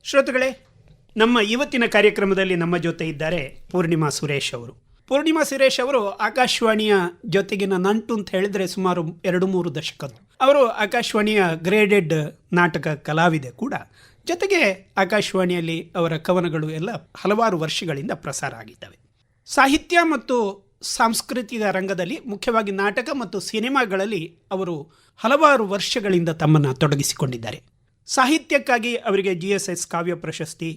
ಶ್ರೋತೃಗಳೇ, ನಮ್ಮ ಇವತ್ತಿನ ಕಾರ್ಯಕ್ರಮದಲ್ಲಿ ನಮ್ಮ ಜೊತೆ ಇದ್ದಾರೆ ಪೂರ್ಣಿಮಾ ಸುರೇಶ್ ಅವರು. ಪೂರ್ಣಿಮಾ ಸುರೇಶ್ ಅವರು ಆಕಾಶವಾಣಿಯ ಜೊತೆಗಿನ ನಂಟು ಅಂತ ಹೇಳಿದ್ರೆ ಸುಮಾರು 2-3 ದಶಕದ್ದು. ಅವರು ಆಕಾಶವಾಣಿಯ ಗ್ರೇಡೆಡ್ ನಾಟಕ ಕಲಾವಿದೆ ಕೂಡ. ಜೊತೆಗೆ ಆಕಾಶವಾಣಿಯಲ್ಲಿ ಅವರ ಕವನಗಳು ಎಲ್ಲ ಹಲವಾರು ವರ್ಷಗಳಿಂದ ಪ್ರಸಾರ ಆಗಿದ್ದಾವೆ. ಸಾಹಿತ್ಯ ಮತ್ತು ಸಾಂಸ್ಕೃತಿಕ ರಂಗದಲ್ಲಿ, ಮುಖ್ಯವಾಗಿ ನಾಟಕ ಮತ್ತು ಸಿನಿಮಾಗಳಲ್ಲಿ ಅವರು ಹಲವಾರು ವರ್ಷಗಳಿಂದ ತಮ್ಮನ್ನು ತೊಡಗಿಸಿಕೊಂಡಿದ್ದಾರೆ. ಸಾಹಿತ್ಯಕ್ಕಾಗಿ ಅವರಿಗೆ GSS ಕಾವ್ಯ ಪ್ರಶಸ್ತಿ,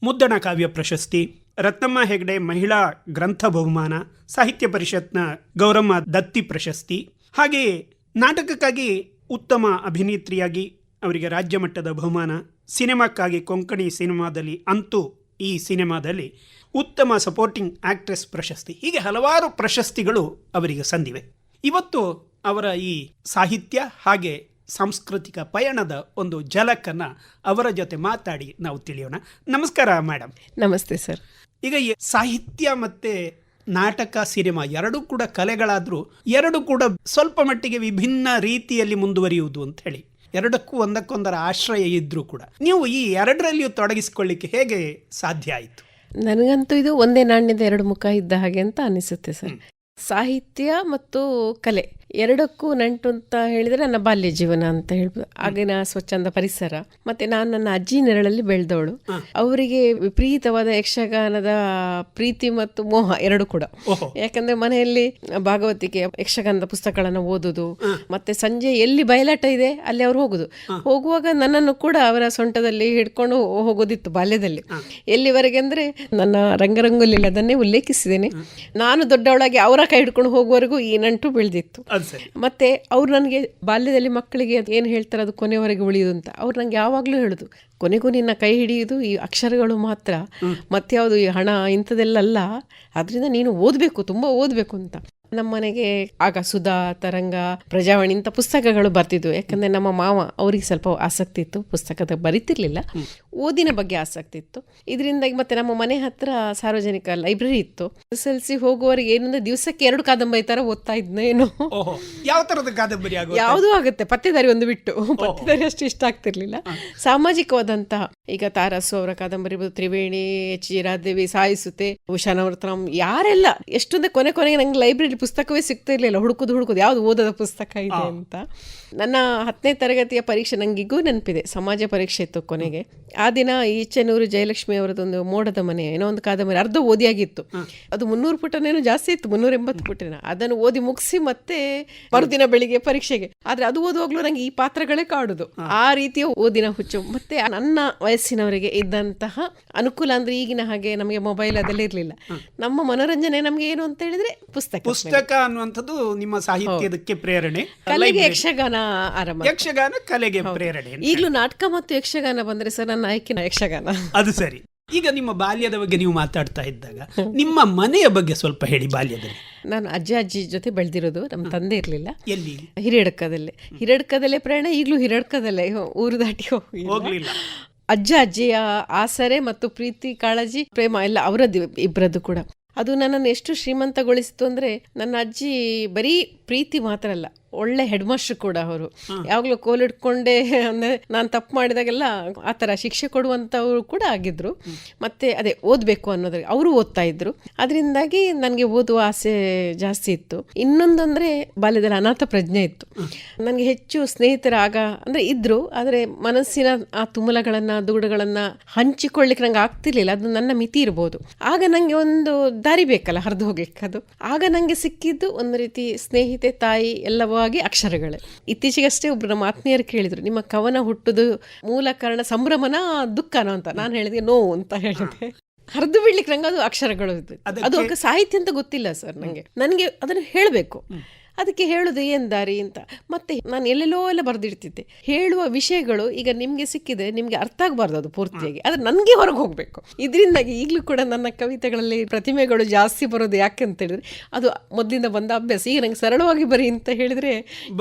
ಮುದ್ದಣ ಕಾವ್ಯ ಪ್ರಶಸ್ತಿ, ರತ್ನಮ್ಮ ಹೆಗ್ಡೆ ಮಹಿಳಾ ಗ್ರಂಥ ಬಹುಮಾನ, ಸಾಹಿತ್ಯ ಪರಿಷತ್ನ ಗೌರಮ್ಮ ದತ್ತಿ ಪ್ರಶಸ್ತಿ, ಹಾಗೆಯೇ ನಾಟಕಕ್ಕಾಗಿ ಉತ್ತಮ ಅಭಿನೇತ್ರಿಯಾಗಿ ಅವರಿಗೆ ರಾಜ್ಯ ಮಟ್ಟದ ಬಹುಮಾನ, ಸಿನಿಮಾಕ್ಕಾಗಿ ಕೊಂಕಣಿ ಸಿನಿಮಾದಲ್ಲಿ ಅಂತೂ ಈ ಸಿನಿಮಾದಲ್ಲಿ ಉತ್ತಮ ಸಪೋರ್ಟಿಂಗ್ ಆಕ್ಟ್ರೆಸ್ ಪ್ರಶಸ್ತಿ, ಹೀಗೆ ಹಲವಾರು ಪ್ರಶಸ್ತಿಗಳು ಅವರಿಗೆ ಸಂದಿವೆ. ಇವತ್ತು ಅವರ ಈ ಸಾಹಿತ್ಯ ಹಾಗೆ ಸಾಂಸ್ಕೃತಿಕ ಪಯಣದ ಒಂದು ಝಲಕನ್ನು ಅವರ ಜೊತೆ ಮಾತಾಡಿ ನಾವು ತಿಳಿಯೋಣ. ನಮಸ್ಕಾರ ಮೇಡಮ್. ನಮಸ್ತೆ ಸರ್. ಈಗ ಸಾಹಿತ್ಯ ಮತ್ತು ನಾಟಕ, ಸಿನಿಮಾ ಎರಡೂ ಕೂಡ ಕಲೆಗಳಾದರೂ ಎರಡೂ ಕೂಡ ಸ್ವಲ್ಪ ಮಟ್ಟಿಗೆ ವಿಭಿನ್ನ ರೀತಿಯಲ್ಲಿ ಮುಂದುವರಿಯುವುದು ಅಂತ ಹೇಳಿ, ಎರಡಕ್ಕೂ ಒಂದಕ್ಕೊಂದರ ಆಶ್ರಯ ಇದ್ದರೂ ಕೂಡ ನೀವು ಈ ಎರಡರಲ್ಲಿಯೂ ತೊಡಗಿಸಿಕೊಳ್ಳಿಕ್ಕೆ ಹೇಗೆ ಸಾಧ್ಯ ಆಯಿತು? ನನಗಂತೂ ಇದು ಒಂದೇ ನಾಣ್ಯದ ಎರಡು ಮುಖ ಇದ್ದ ಹಾಗೆ ಅಂತ ಅನಿಸುತ್ತೆ ಸರ್. ಸಾಹಿತ್ಯ ಮತ್ತು ಕಲೆ ಎರಡಕ್ಕೂ ನಂಟು ಅಂತ ಹೇಳಿದರೆ ನನ್ನ ಬಾಲ್ಯ ಜೀವನ ಅಂತ ಹೇಳ್ಬೋದು. ಆಗಿನ ಸ್ವಚ್ಛಂದ ಪರಿಸರ, ಮತ್ತೆ ನಾನು ನನ್ನ ಅಜ್ಜಿ ನೆರಳಲ್ಲಿ ಬೆಳೆದವಳು. ಅವರಿಗೆ ವಿಪರೀತವಾದ ಯಕ್ಷಗಾನದ ಪ್ರೀತಿ ಮತ್ತು ಮೋಹ ಎರಡು ಕೂಡ. ಯಾಕಂದ್ರೆ ಮನೆಯಲ್ಲಿ ಭಾಗವತಿಕೆ, ಯಕ್ಷಗಾನದ ಪುಸ್ತಕಗಳನ್ನು ಓದುದು, ಮತ್ತೆ ಸಂಜೆ ಎಲ್ಲಿ ಬಯಲಾಟ ಇದೆ ಅಲ್ಲಿ ಅವ್ರು ಹೋಗುವಾಗ ನನ್ನನ್ನು ಕೂಡ ಅವರ ಸೊಂಟದಲ್ಲಿ ಹಿಡ್ಕೊಂಡು ಹೋಗೋದಿತ್ತು ಬಾಲ್ಯದಲ್ಲಿ. ಎಲ್ಲಿವರೆಗೆ ಅಂದ್ರೆ ನನ್ನ ರಂಗರಂಗೋಲಿಯಲ್ಲಿ ಅದನ್ನೇ ಉಲ್ಲೇಖಿಸಿದ್ದೇನೆ. ನಾನು ದೊಡ್ಡವಳಾಗಿ ಅವರ ಕೈ ಹಿಡ್ಕೊಂಡು ಹೋಗುವವರೆಗೂ ಈ ನಂಟು ಬೆಳೆದಿತ್ತು. ಮತ್ತೆ ಅವ್ರು ನನಗೆ ಬಾಲ್ಯದಲ್ಲಿ ಮಕ್ಕಳಿಗೆ ಏನು ಹೇಳ್ತಾರೆ ಅದು ಕೊನೆವರೆಗೆ ಉಳಿಯುವುದು ಅಂತ. ಅವ್ರು ನಂಗೆ ಯಾವಾಗಲೂ ಹೇಳುದು, ಕೊನೆಗೂ ನಿನ್ನ ಕೈ ಹಿಡಿಯುವುದು ಈ ಅಕ್ಷರಗಳು ಮಾತ್ರ, ಮತ್ತೆ ಯಾವುದು ಈ ಹಣ ಇಂಥದ್ದೆಲ್ಲ ಅಲ್ಲ, ಅದರಿಂದ ನೀನು ಓದಬೇಕು, ತುಂಬ ಓದಬೇಕು ಅಂತ. ನಮ್ಮ ಮನೆಗೆ ಆಗ ಸುಧಾ, ತರಂಗ, ಪ್ರಜಾವಾಣಿ ಇಂಥ ಪುಸ್ತಕಗಳು ಬರ್ತಿದ್ವು. ಯಾಕಂದರೆ ನಮ್ಮ ಮಾವ ಅವ್ರಿಗೆ ಸ್ವಲ್ಪ ಆಸಕ್ತಿ ಇತ್ತು, ಪುಸ್ತಕದ ಬರಿತಿರ್ಲಿಲ್ಲ, ಓದಿನ ಬಗ್ಗೆ ಆಸಕ್ತಿ ಇತ್ತು. ಇದರಿಂದಾಗಿ ಮತ್ತೆ ನಮ್ಮ ಮನೆ ಹತ್ರ ಸಾರ್ವಜನಿಕ ಲೈಬ್ರರಿ ಇತ್ತು. SSLC ಹೋಗುವವರೆಗೆ ಏನಂದ್ರೆ ದಿವಸಕ್ಕೆ 2 ಕಾದಂಬರಿ ತರ ಓದ್ತಾ ಇದ್ನೇನೋ. ಯಾವ ತರದ ಕಾದಂಬರಿ? ಯಾವುದೂ ಆಗುತ್ತೆ, ಪತ್ತೆದಾರಿ ಒಂದು ಬಿಟ್ಟು. ಪತ್ತೆದಾರಿ ಅಷ್ಟು ಇಷ್ಟ ಆಗ್ತಿರ್ಲಿಲ್ಲ. ಸಾಮಾಜಿಕವಾದಂತಹ, ಈಗ ತಾರಸು ಅವರ ಕಾದಂಬರಿ, ತ್ರಿವೇಣಿ, H.G. ರಾಧೇವಿ, ಸಾಯಿಸುತ್ತೆ, ಉಷಾ ನವರತ್ನಂ, ಯಾರೆಲ್ಲ ಎಷ್ಟೊಂದೇ. ಕೊನೆಗೆ ನಂಗೆ ಲೈಬ್ರರಿ ಪುಸ್ತಕವೇ ಸಿಗ್ತಾ ಇರಲಿಲ್ಲ, ಹುಡುಕುದು ಯಾವ್ದು ಓದದ ಪುಸ್ತಕ ಇದೆ ಅಂತ. ನನ್ನ 10ನೇ ತರಗತಿಯ ಪರೀಕ್ಷೆ ನಂಗಿಗೂ ನೆನಪಿದೆ, ಸಮಾಜ ಪರೀಕ್ಷೆ ಇತ್ತು ಕೊನೆಗೆ. ಆ ದಿನ ಈಚೆನೂರು ಜಯಲಕ್ಷ್ಮಿ ಅವರದೊಂದು ಮೋಡದ ಮನೆ ಏನೋ ಒಂದು ಕಾದಂಬರಿ ಅರ್ಧ ಓದಿಯಾಗಿತ್ತು. ಅದು 300 ಪುಟನೇನೋ ಜಾಸ್ತಿ ಇತ್ತು, 380 ಪುಟನ. ಅದನ್ನು ಓದಿ ಮುಗಿಸಿ ಮತ್ತೆ ಮರುದಿನ ಬೆಳಿಗ್ಗೆ ಪರೀಕ್ಷೆಗೆ. ಆದ್ರೆ ಅದು ಓದುವಾಗ್ಲೂ ನಂಗೆ ಈ ಪಾತ್ರಗಳೇ ಕಾಡುದು, ಆ ರೀತಿಯ ಓದಿನ ಹುಚ್ಚು. ಮತ್ತೆ ನನ್ನ ವಯಸ್ಸಿನವರಿಗೆ ಇದ್ದಂತಹ ಅನುಕೂಲ ಅಂದ್ರೆ ಈಗಿನ ಹಾಗೆ ನಮಗೆ ಮೊಬೈಲ್ ಅದೆಲ್ಲ ಇರ್ಲಿಲ್ಲ. ನಮ್ಮ ಮನೋರಂಜನೆ ನಮ್ಗೆ ಏನು ಅಂತ ಹೇಳಿದ್ರೆ ಪುಸ್ತಕ ಅನ್ನುವಂಥದ್ದು ನಿಮ್ಮ ಸಾಹಿತ್ಯದಕ್ಕೆ ಪ್ರೇರಣೆ. ಕಲೆಗೆ ಯಕ್ಷಗಾನ ಆರಂಭ, ಯಕ್ಷಗಾನ ಕಲೆಗೆ ಪ್ರೇರಣೆ. ಈಗಲೂ ನಾಟಕ ಮತ್ತು ಯಕ್ಷಗಾನ ಬಂದ್ರೆ ಸರ್ ನನ್ನ ಆಯ್ಕೆ ಯಕ್ಷಗಾನ. ಅದು ಸರಿ. ಈಗ ನಿಮ್ಮ ಬಾಲ್ಯದ ಬಗ್ಗೆ ನೀವು ಮಾತಾಡ್ತಾ ಇದ್ದಾಗ ನಿಮ್ಮ ಮನೆಯ ಬಗ್ಗೆ ಸ್ವಲ್ಪ ಹೇಳಿ. ಬಾಲ್ಯದಲ್ಲಿ ನಾನು ಅಜ್ಜಿ ಜೊತೆ ಬೆಳೆದಿರೋದು. ನಮ್ಮ ತಂದೆ ಇರಲಿಲ್ಲ. ಎಲ್ಲಿ? ಹಿರೇಡ್ಕದಲ್ಲೇ ಪ್ರಯಾಣ. ಈಗಲೂ ಹಿರೇಡ್ಕದಲ್ಲೇ, ಊರು ದಾಟಿ ಹೋಗ್ಲಿಲ್ಲ. ಅಜ್ಜಿಯ ಆಸರೆ ಮತ್ತು ಪ್ರೀತಿ, ಕಾಳಜಿ, ಪ್ರೇಮ ಎಲ್ಲ ಅವರದ್ದು, ಇಬ್ಬರದ್ದು ಕೂಡ. ಅದು ನನ್ನನ್ನು ಎಷ್ಟು ಶ್ರೀಮಂತಗೊಳಿಸಿತು ಅಂದರೆ, ನನ್ನ ಅಜ್ಜಿ ಬರೀ ಪ್ರೀತಿ ಮಾತ್ರ ಅಲ್ಲ, ಒಳ್ಳೆ ಹೆಡ್ ಮಾಸ್ಟರ್ ಕೂಡ. ಅವರು ಯಾವಾಗಲೂ ಕೋಲಿಡ್ಕೊಂಡೇ, ಅಂದರೆ ನಾನು ತಪ್ಪು ಮಾಡಿದಾಗೆಲ್ಲ ಆ ಥರ ಶಿಕ್ಷೆ ಕೊಡುವಂಥವ್ರು ಕೂಡ ಆಗಿದ್ರು. ಮತ್ತು ಅದೇ ಓದಬೇಕು ಅನ್ನೋದ್ರಿಗೆ ಅವರು ಓದ್ತಾ ಇದ್ರು. ಅದರಿಂದಾಗಿ ನನಗೆ ಓದುವ ಆಸೆ ಜಾಸ್ತಿ ಇತ್ತು. ಇನ್ನೊಂದಂದರೆ ಬಾಲ್ಯದಲ್ಲಿ ಅನಾಥ ಪ್ರಜ್ಞೆ ಇತ್ತು. ನನಗೆ ಹೆಚ್ಚು ಸ್ನೇಹಿತರ ಆಗ ಅಂದರೆ ಇದ್ದರು, ಆದರೆ ಮನಸ್ಸಿನ ಆ ತುಮಲಗಳನ್ನು, ದುಗುಡಗಳನ್ನು ಹಂಚಿಕೊಳ್ಳಿಕ್ಕೆ ನಂಗೆ ಆಗ್ತಿರ್ಲಿಲ್ಲ. ಅದು ನನ್ನ ಮಿತಿ ಇರ್ಬೋದು. ಆಗ ನನಗೆ ಒಂದು ದಾರಿ ಬೇಕಲ್ಲ ಹರಿದು ಹೋಗ್ಲಿಕ್ಕೆ. ಅದು ಆಗ ನನಗೆ ಸಿಕ್ಕಿದ್ದು ಒಂದು ರೀತಿ ಸ್ನೇಹಿತೆ, ತಾಯಿ, ಎಲ್ಲವೂ ಅಕ್ಷರಗಳೇ. ಇತ್ತೀಚೆಗಷ್ಟೇ ಒಬ್ರು ನಮ್ಮ ಆತ್ಮೀಯರು ಕೇಳಿದ್ರು, ನಿಮ್ಮ ಕವನ ಹುಟ್ಟುದು ಮೂಲ ಕಾರಣ ಸಂಭ್ರಮನ ದುಃಖನೋ ಅಂತ. ನಾನು ಹೇಳಿದೆ ನೋವು ಅಂತ ಹೇಳಿದೆ. ಹರಿದು ಬಿಡ್ಲಿಕ್ಕೆ ನಂಗೆ ಅದು ಅಕ್ಷರಗಳು, ಅದು ಸಾಹಿತ್ಯ ಅಂತ ಗೊತ್ತಿಲ್ಲ ಸರ್ ನನಗೆ ಅದನ್ನು ಹೇಳಬೇಕು. ಅದಕ್ಕೆ ಹೇಳೋದು ಏನು ದಾರಿ ಅಂತ. ಮತ್ತೆ ನಾನು ಎಲ್ಲೆಲ್ಲೋ ಎಲ್ಲ ಬರೆದಿಡ್ತಿದ್ದೆ. ಹೇಳುವ ವಿಷಯಗಳು ಈಗ ನಿಮಗೆ ಸಿಕ್ಕಿದೆ, ನಿಮಗೆ ಅರ್ಥ ಆಗಬಾರ್ದು ಅದು ಪೂರ್ತಿಯಾಗಿ, ಆದರೆ ನನಗೆ ಹೊರಗೆ ಹೋಗಬೇಕು. ಇದರಿಂದಾಗಿ ಈಗಲೂ ಕೂಡ ನನ್ನ ಕವಿತೆಗಳಲ್ಲಿ ಪ್ರತಿಮೆಗಳು ಜಾಸ್ತಿ ಬರೋದು ಯಾಕೆ ಅಂತ ಹೇಳಿದ್ರೆ, ಅದು ಮೊದಲಿಂದ ಬಂದ ಅಭ್ಯಾಸ. ಈಗ ನಂಗೆ ಸರಳವಾಗಿ ಬರಿ ಅಂತ ಹೇಳಿದ್ರೆ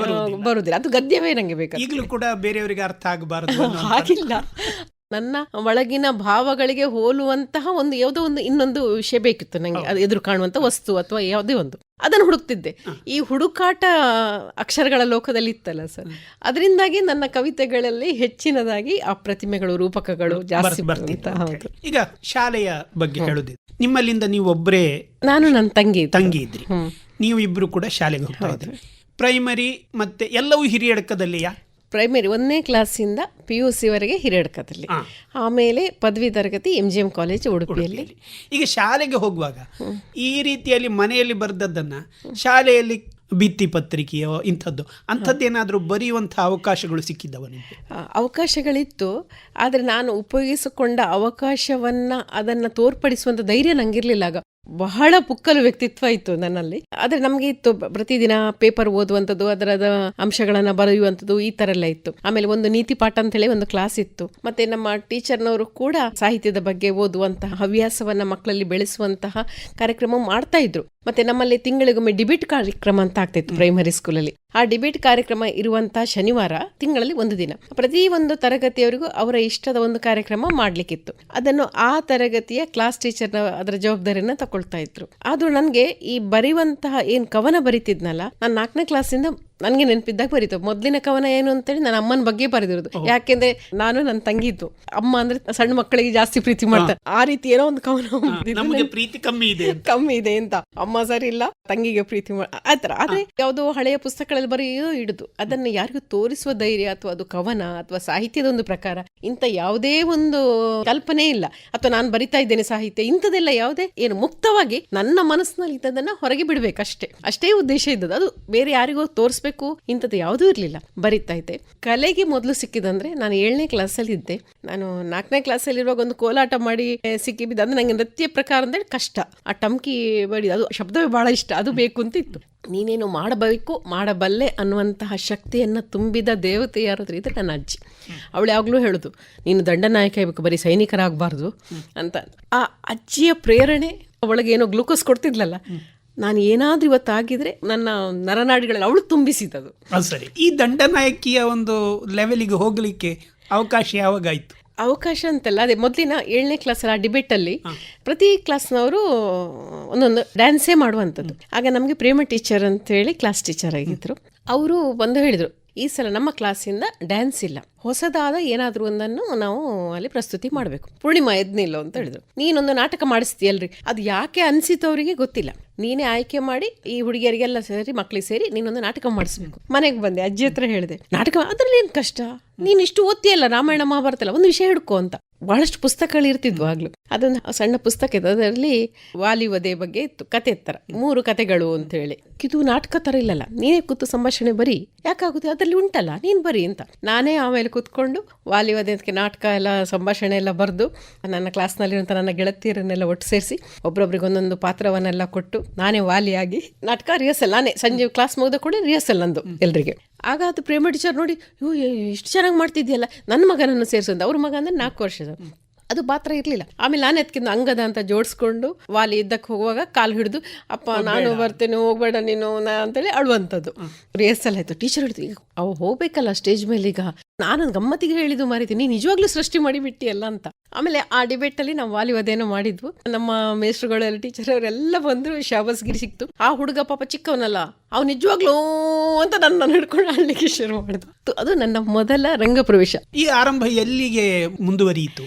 ಬರೋದಿಲ್ಲ, ಅದು ಗದ್ಯವೇ ನಂಗೆ ಬೇಕು. ಈಗಲೂ ಕೂಡ ಬೇರೆಯವರಿಗೆ ಅರ್ಥ ಆಗಬಾರದು ಹಾಗಿಲ್ಲ. ನನ್ನ ಒಳಗಿನ ಭಾವಗಳಿಗೆ ಹೋಲುವಂತಹ ಒಂದು ಯಾವುದೋ ಒಂದು ಇನ್ನೊಂದು ವಿಷಯ ಬೇಕಿತ್ತು ನಂಗೆ, ಅದು ಎದುರು ಕಾಣುವಂತ ವಸ್ತು ಅಥವಾ ಯಾವುದೇ ಒಂದು, ಅದನ್ನು ಹುಡುಕ್ತಿದ್ದೆ. ಈ ಹುಡುಕಾಟ ಅಕ್ಷರಗಳ ಲೋಕದಲ್ಲಿ ಇತ್ತಲ್ಲ ಸರ್, ಅದರಿಂದಾಗಿ ನನ್ನ ಕವಿತೆಗಳಲ್ಲಿ ಹೆಚ್ಚಿನದಾಗಿ ಆ ಪ್ರತಿಮೆಗಳು, ರೂಪಕಗಳು ಜಾಸ್ತಿ ಬರ್ತಿತ್ತು. ಹೌದು. ಈಗ ಶಾಲೆಯ ಬಗ್ಗೆ ಹೇಳುದಿಲ್ಲ, ನಿಮ್ಮಲ್ಲಿಂದ ನೀವು ಒಬ್ಬರೇ, ನಾನು ನನ್ನ ತಂಗಿ ಇದ್ರಿ, ನೀವು ಇಬ್ರು ಕೂಡ ಶಾಲೆಗೆ ಹೋಗ್ತಾ ಇದ್ರಿ. ಪ್ರೈಮರಿ ಮತ್ತೆ ಎಲ್ಲವೂ ಹಿರಿಯಡ್ಕದಲ್ಲಿಯಾ? ಪ್ರೈಮರಿ 1ನೇ ಕ್ಲಾಸಿಂದ PUC ವರೆಗೆ ಹಿರಿಯಡ್ಕದಲ್ಲಿ, ಆಮೇಲೆ ಪದವಿ ತರಗತಿ MGM ಕಾಲೇಜ್ ಉಡುಪಿಯಲ್ಲಿ. ಈಗ ಶಾಲೆಗೆ ಹೋಗುವಾಗ ಈ ರೀತಿಯಲ್ಲಿ ಮನೆಯಲ್ಲಿ ಬರೆದದ್ದನ್ನ ಶಾಲೆಯಲ್ಲಿ ಭಿತ್ತಿ ಪತ್ರಿಕೆಯೋ ಅಂಥದ್ದೇನಾದರೂ ಬರೆಯುವಂತಹ ಅವಕಾಶಗಳು ಸಿಕ್ಕಿದ್ದವ ನಿಮಗೆ? ಅವಕಾಶಗಳಿತ್ತು, ಆದರೆ ನಾನು ಉಪಯೋಗಿಸಿಕೊಂಡ ಅವಕಾಶವನ್ನ ಅದನ್ನು ತೋರ್ಪಡಿಸುವಂಥ ಧೈರ್ಯ ನಂಗಿರ್ಲಿಲ್ಲ. ಆಗ ಬಹಳ ಪುಕ್ಕಲು ವ್ಯಕ್ತಿತ್ವ ಇತ್ತು ನನ್ನಲ್ಲಿ. ಆದರೆ ನಮಗೆ ಇತ್ತು ಪ್ರತಿದಿನ ಪೇಪರ್ ಓದುವಂಥದ್ದು, ಅದರದ ಅಂಶಗಳನ್ನು ಬರೆಯುವಂಥದ್ದು, ಈ ಥರ ಎಲ್ಲ ಇತ್ತು. ಆಮೇಲೆ ಒಂದು ನೀತಿ ಪಾಠ ಅಂತ ಹೇಳಿ ಒಂದು ಕ್ಲಾಸ್ ಇತ್ತು. ಮತ್ತೆ ನಮ್ಮ ಟೀಚರ್ನವರು ಕೂಡ ಸಾಹಿತ್ಯದ ಬಗ್ಗೆ ಓದುವಂತಹ ಹವ್ಯಾಸವನ್ನ ಮಕ್ಕಳಲ್ಲಿ ಬೆಳೆಸುವಂತಹ ಕಾರ್ಯಕ್ರಮ ಮಾಡ್ತಾ ಇದ್ರು. ಮತ್ತೆ ನಮ್ಮಲ್ಲಿ ತಿಂಗಳಿಗೊಮ್ಮೆ ಡಿಬೇಟ್ ಕಾರ್ಯಕ್ರಮ ಅಂತ ಆಗ್ತಿತ್ತು ಪ್ರೈಮರಿ ಸ್ಕೂಲಲ್ಲಿ. ಆ ಡಿಬೇಟ್ ಕಾರ್ಯಕ್ರಮ ಇರುವಂತಹ ಶನಿವಾರ ತಿಂಗಳಲ್ಲಿ ಒಂದು ದಿನ ಪ್ರತಿ ಒಂದು ತರಗತಿಯವರಿಗೂ ಅವರ ಇಷ್ಟದ ಒಂದು ಕಾರ್ಯಕ್ರಮ ಮಾಡ್ಲಿಕ್ಕಿತ್ತು. ಅದನ್ನು ಆ ತರಗತಿಯ ಕ್ಲಾಸ್ ಟೀಚರ್ ಅದರ ಜವಾಬ್ದಾರಿಯನ್ನ ತಗೊಳ್ತಾ ಇದ್ರು. ಆದ್ರೂ ನನಗೆ ಈ ಬರೆಯುವಂತಹ ಏನ್ ಕವನ ಬರೀತಿದ್ನಲ್ಲ, ನಾನು 4ನೇ ಕ್ಲಾಸಿಂದ ನನಗೆ ನೆನಪಿದ್ದಾಗ ಬರೀತು. ಮೊದಲಿನ ಕವನ ಏನು ಅಂತೇಳಿ ನನ್ನ ಅಮ್ಮನ ಬಗ್ಗೆ ಬರೆದಿರೋದು. ಯಾಕೆಂದ್ರೆ ನಾನು ನನ್ನ ತಂಗಿದ್ದು, ಅಮ್ಮ ಅಂದ್ರೆ ಸಣ್ಣ ಮಕ್ಕಳಿಗೆ ಜಾಸ್ತಿ ಪ್ರೀತಿ ಮಾಡ್ತಾರೆ, ಆ ರೀತಿ ಏನೋ ಒಂದು ಕವನ ಪ್ರೀತಿ ಕಮ್ಮಿ ಇದೆ ಅಂತ, ಅಮ್ಮ ಸರಿ ಇಲ್ಲ ತಂಗಿಗೆ ಪ್ರೀತಿ ಆತರ. ಆದ್ರೆ ಯಾವುದೋ ಹಳೆಯ ಪುಸ್ತಕಗಳಲ್ಲಿ ಬರೆಯೋ ಹಿಡಿದು ಅದನ್ನ ಯಾರಿಗೂ ತೋರಿಸುವ ಧೈರ್ಯ ಅಥವಾ ಅದು ಕವನ ಅಥವಾ ಸಾಹಿತ್ಯದ ಒಂದು ಪ್ರಕಾರ ಇಂಥ ಯಾವುದೇ ಒಂದು ಕಲ್ಪನೆ ಇಲ್ಲ. ಅಥವಾ ನಾನು ಬರಿತಾ ಇದ್ದೇನೆ ಸಾಹಿತ್ಯ ಇಂಥದೆಲ್ಲ ಯಾವುದೇ ಏನು, ಮುಕ್ತವಾಗಿ ನನ್ನ ಮನಸ್ಸಿನಲ್ಲಿ ಇದ್ದದನ್ನ ಹೊರಗೆ ಬಿಡ್ಬೇಕಷ್ಟೇ, ಅಷ್ಟೇ ಉದ್ದೇಶ ಇದ್ದದ್ದು. ಅದು ಬೇರೆ ಯಾರಿಗೋ ತೋರಿಸ್ಬೇಕು ಇಂಥದ್ದು ಯಾವುದೂ ಇರಲಿಲ್ಲ. ಬರಿತಾ ಇದ್ದೆ. ಕಲೆಗೆ ಮೊದಲು ಸಿಕ್ಕಿದಂದ್ರೆ ನಾನು 7ನೇ ಕ್ಲಾಸಲ್ಲಿ ಇದ್ದೆ. ನಾನು 4ನೇ ಕ್ಲಾಸಲ್ಲಿ ಇರುವಾಗ ಒಂದು ಕೋಲಾಟ ಮಾಡಿ ಸಿಕ್ಕಿಬಿದ್ದು. ಅಂದ್ರೆ ನಂಗೆ ನೃತ್ಯ ಪ್ರಕಾರ ಅಂದ್ರೆ ಕಷ್ಟ, ಆ ಟಮ್ಕಿ ಬಡಿ ಅದು ಶಬ್ದವೇ ಬಹಳ ಇಷ್ಟ, ಅದು ಬೇಕು ಅಂತ ಇತ್ತು. ನೀನೇನು ಮಾಡಬೇಕು, ಮಾಡಬಲ್ಲೆ ಅನ್ನುವಂತಹ ಶಕ್ತಿಯನ್ನ ತುಂಬಿದ ದೇವತೆ ಯಾರಾದ್ರೂ ಇದ್ರೆ ನನ್ನ ಅಜ್ಜಿ. ಅವಳು ಯಾವಾಗಲೂ ಹೇಳುದು, ನೀನು ದಂಡನಾಯಕ ಆಗಬೇಕು, ಬರೀ ಸೈನಿಕರಾಗಬಾರ್ದು ಅಂತ. ಆ ಅಜ್ಜಿಯ ಪ್ರೇರಣೆ ಅವಳಿಗೆ ಏನೋ ಗ್ಲೂಕೋಸ್ ಕೊಡ್ತಿದ್ಲಲ್ಲ, ನಾನು ಏನಾದ್ರೂ ಇವತ್ತಾಗಿದ್ರೆ ನನ್ನ ನರನಾಡಿಗಳಲ್ಲಿ ಅವಳು ತುಂಬಿಸಿದದು. ಸರಿ, ಈ ದಂಡನಾಯಕಿಯ ಒಂದು ಲೆವೆಲಿಗೆ ಹೋಗ್ಲಿಕ್ಕೆ ಅವಕಾಶ ಯಾವಾಗಾಯ್ತು? ಅವಕಾಶ ಅಂತಲ್ಲ, ಅದೇ ಮೊದಲಿನ 7ನೇ ಕ್ಲಾಸಲ್ಲಿ ಆ ಡಿಬೇಟಲ್ಲಿ ಪ್ರತಿ ಕ್ಲಾಸ್ನವರು ಒಂದೊಂದು ಡ್ಯಾನ್ಸೇ ಮಾಡುವಂಥದ್ದು. ಆಗ ನಮಗೆ ಪ್ರೇಮ ಟೀಚರ್ ಅಂತ ಹೇಳಿ ಕ್ಲಾಸ್ ಟೀಚರ್ ಆಗಿದ್ರು. ಅವರು ಬಂದು ಹೇಳಿದರು, ಈ ಸಲ ನಮ್ಮ ಕ್ಲಾಸಿಂದ ಡ್ಯಾನ್ಸ್ ಇಲ್ಲ, ಹೊಸದಾದ ಏನಾದ್ರೂ ಒಂದನ್ನು ನಾವು ಅಲ್ಲಿ ಪ್ರಸ್ತುತಿ ಮಾಡಬೇಕು. ಪೂರ್ಣಿಮಾ ಎದ್ನಿಲ್ಲ ಅಂತ ಹೇಳಿದ್ರು. ನೀನೊಂದು ನಾಟಕ ಮಾಡಿಸ್ತೀಯಲ್ರಿ, ಅದು ಯಾಕೆ ಅನ್ಸಿತ್ತು ಅವರಿಗೆ ಗೊತ್ತಿಲ್ಲ. ನೀನೇ ಆಯ್ಕೆ ಮಾಡಿ ಈ ಹುಡುಗಿಯರಿಗೆಲ್ಲ ಸೇರಿ ಮಕ್ಳಿಗೆ ಸೇರಿ ನೀನೊಂದು ನಾಟಕ ಮಾಡಿಸ್ಬೇಕು. ಮನೆಗೆ ಬಂದೆ, ಅಜ್ಜಿ ಹತ್ರ ಹೇಳಿದೆ, ನಾಟಕ ಅದ್ರಲ್ಲಿ ಏನ್ ಕಷ್ಟ, ನೀನ್ ಇಷ್ಟು ಓದ್ತಿಯಲ್ಲ ರಾಮಾಯಣ ಮಹಾಭಾರತ ಎಲ್ಲ, ಒಂದು ವಿಷಯ ಹಿಡ್ಕೋ ಅಂತ. ಬಹಳಷ್ಟು ಪುಸ್ತಕಗಳು ಇರ್ತಿದ್ವು ಆಗ್ಲು. ಅದೊಂದು ಸಣ್ಣ ಪುಸ್ತಕ ಇತ್ತು, ಅದರಲ್ಲಿ ವಾಲಿ ವಧೆ ಬಗ್ಗೆ ಇತ್ತು, ಕತೆ ತರ 3 ಕತೆಗಳು ಅಂತ ಹೇಳಿ. ಇದು ನಾಟಕ ತರ ಇಲ್ಲಲ್ಲ, ನೀನೇ ಕೂತು ಸಂಭಾಷಣೆ ಬರಿ, ಯಾಕಾಗುತ್ತೆ ಅದರಲ್ಲಿ ಉಂಟಲ್ಲ ನೀನ್ ಬರಿ ಅಂತ. ನಾನೇ ಆಮೇಲೆ ಕೂತ್ಕೊಂಡು ವಾಲಿ ವಧೆ ಅಂತ ನಾಟಕ ಎಲ್ಲ ಸಂಭಾಷಣೆ ಎಲ್ಲ ಬರೆದು ನನ್ನ ಕ್ಲಾಸ್ನಲ್ಲಿರುವಂಥ ನನ್ನ ಗೆಳತಿಯರನ್ನೆಲ್ಲ ಒಟ್ಟು ಸೇರಿಸಿ ಒಬ್ಬೊಬ್ರಿಗೆ ಒಂದೊಂದು ಪಾತ್ರವನ್ನೆಲ್ಲ ಕೊಟ್ಟು ನಾನೇ ವಾಲಿಯಾಗಿ ನಾಟಕ ರಿಹರ್ಸಲ್, ನಾನೇ ಸಂಜೆ ಕ್ಲಾಸ್ ಮುಗಿದ ಕೂಡ ರಿಹರ್ಸಲ್ ನಂದು ಎಲ್ರಿಗೆ. ಆಗ ಅದು ಪ್ರೇಮ ಟೀಚರ್ ನೋಡಿ, ಇಷ್ಟು ಚೆನ್ನಾಗಿ ಮಾಡ್ತಿದ್ಯಲ್ಲ, ನನ್ನ ಮಗನನ್ನು ಸೇರಿಸೋದು. ಅವ್ರ ಮಗ ಅಂದ್ರೆ 4 ವರ್ಷದ, ಅದು ಪಾತ್ರ ಇರಲಿಲ್ಲ. ಆಮೇಲೆ ನಾನು ಎತ್ಕಿಂದು ಅಂಗದ ಅಂತ ಜೋಡಿಸ್ಕೊಂಡು ವಾಲಿ ಇದ್ದಕ್ಕೆ ಹೋಗುವಾಗ ಕಾಲು ಹಿಡಿದು, ಅಪ್ಪ ನಾನು ಬರ್ತೇನೆ ಹೋಗ್ಬೇಡ ನೀನು ಅಂತೇಳಿ ಅಳುವಂಥದ್ದು. ರಿಹರ್ಸಲ್ ಆಯ್ತು. ಟೀಚರ್ ಹಿಡಿದು, ಈಗ ಅವು ಹೋಗ್ಬೇಕಲ್ಲ ಸ್ಟೇಜ್ ಮೇಲೆ, ಈಗ ನಾನು ಗಮ್ಮತ್ತಿಗೆ ಹೇಳಿದ್ದು ಮಾರಿತೀನಿ, ನೀನು ನಿಜವಾಗ್ಲೂ ಸೃಷ್ಟಿ ಮಾಡಿಬಿಟ್ಟಿಯಲ್ಲ ಅಂತ. ಆಮೇಲೆ ಆ ಡಿಬೇಟಲ್ಲಿ ನಾವು ವಾಲಿ ವಧೆನೋ ಮಾಡಿದ್ವು. ನಮ್ಮ ಮೇಸ್ಟ್ರುಗಳೆಲ್ಲ ಟೀಚರ್ ಅವರೆಲ್ಲ ಬಂದರು, ಶಾಬಾಸ್ಗಿರಿ ಸಿಕ್ತು. ಆ ಹುಡುಗ ಪಾಪ ಚಿಕ್ಕವನಲ್ಲ, ಅವ್ನು ನಿಜವಾಗ್ಲೂ ಅಂತ ನನ್ನ ಹಿಡ್ಕೊಂಡು ಆಡ್ಲಿಕ್ಕೆ ಶುರು ಮಾಡಿದ್ವು. ಅದು ನನ್ನ ಮೊದಲ ರಂಗಪ್ರವೇಶ. ಈ ಆರಂಭ ಎಲ್ಲಿಗೆ ಮುಂದುವರಿಯಿತು?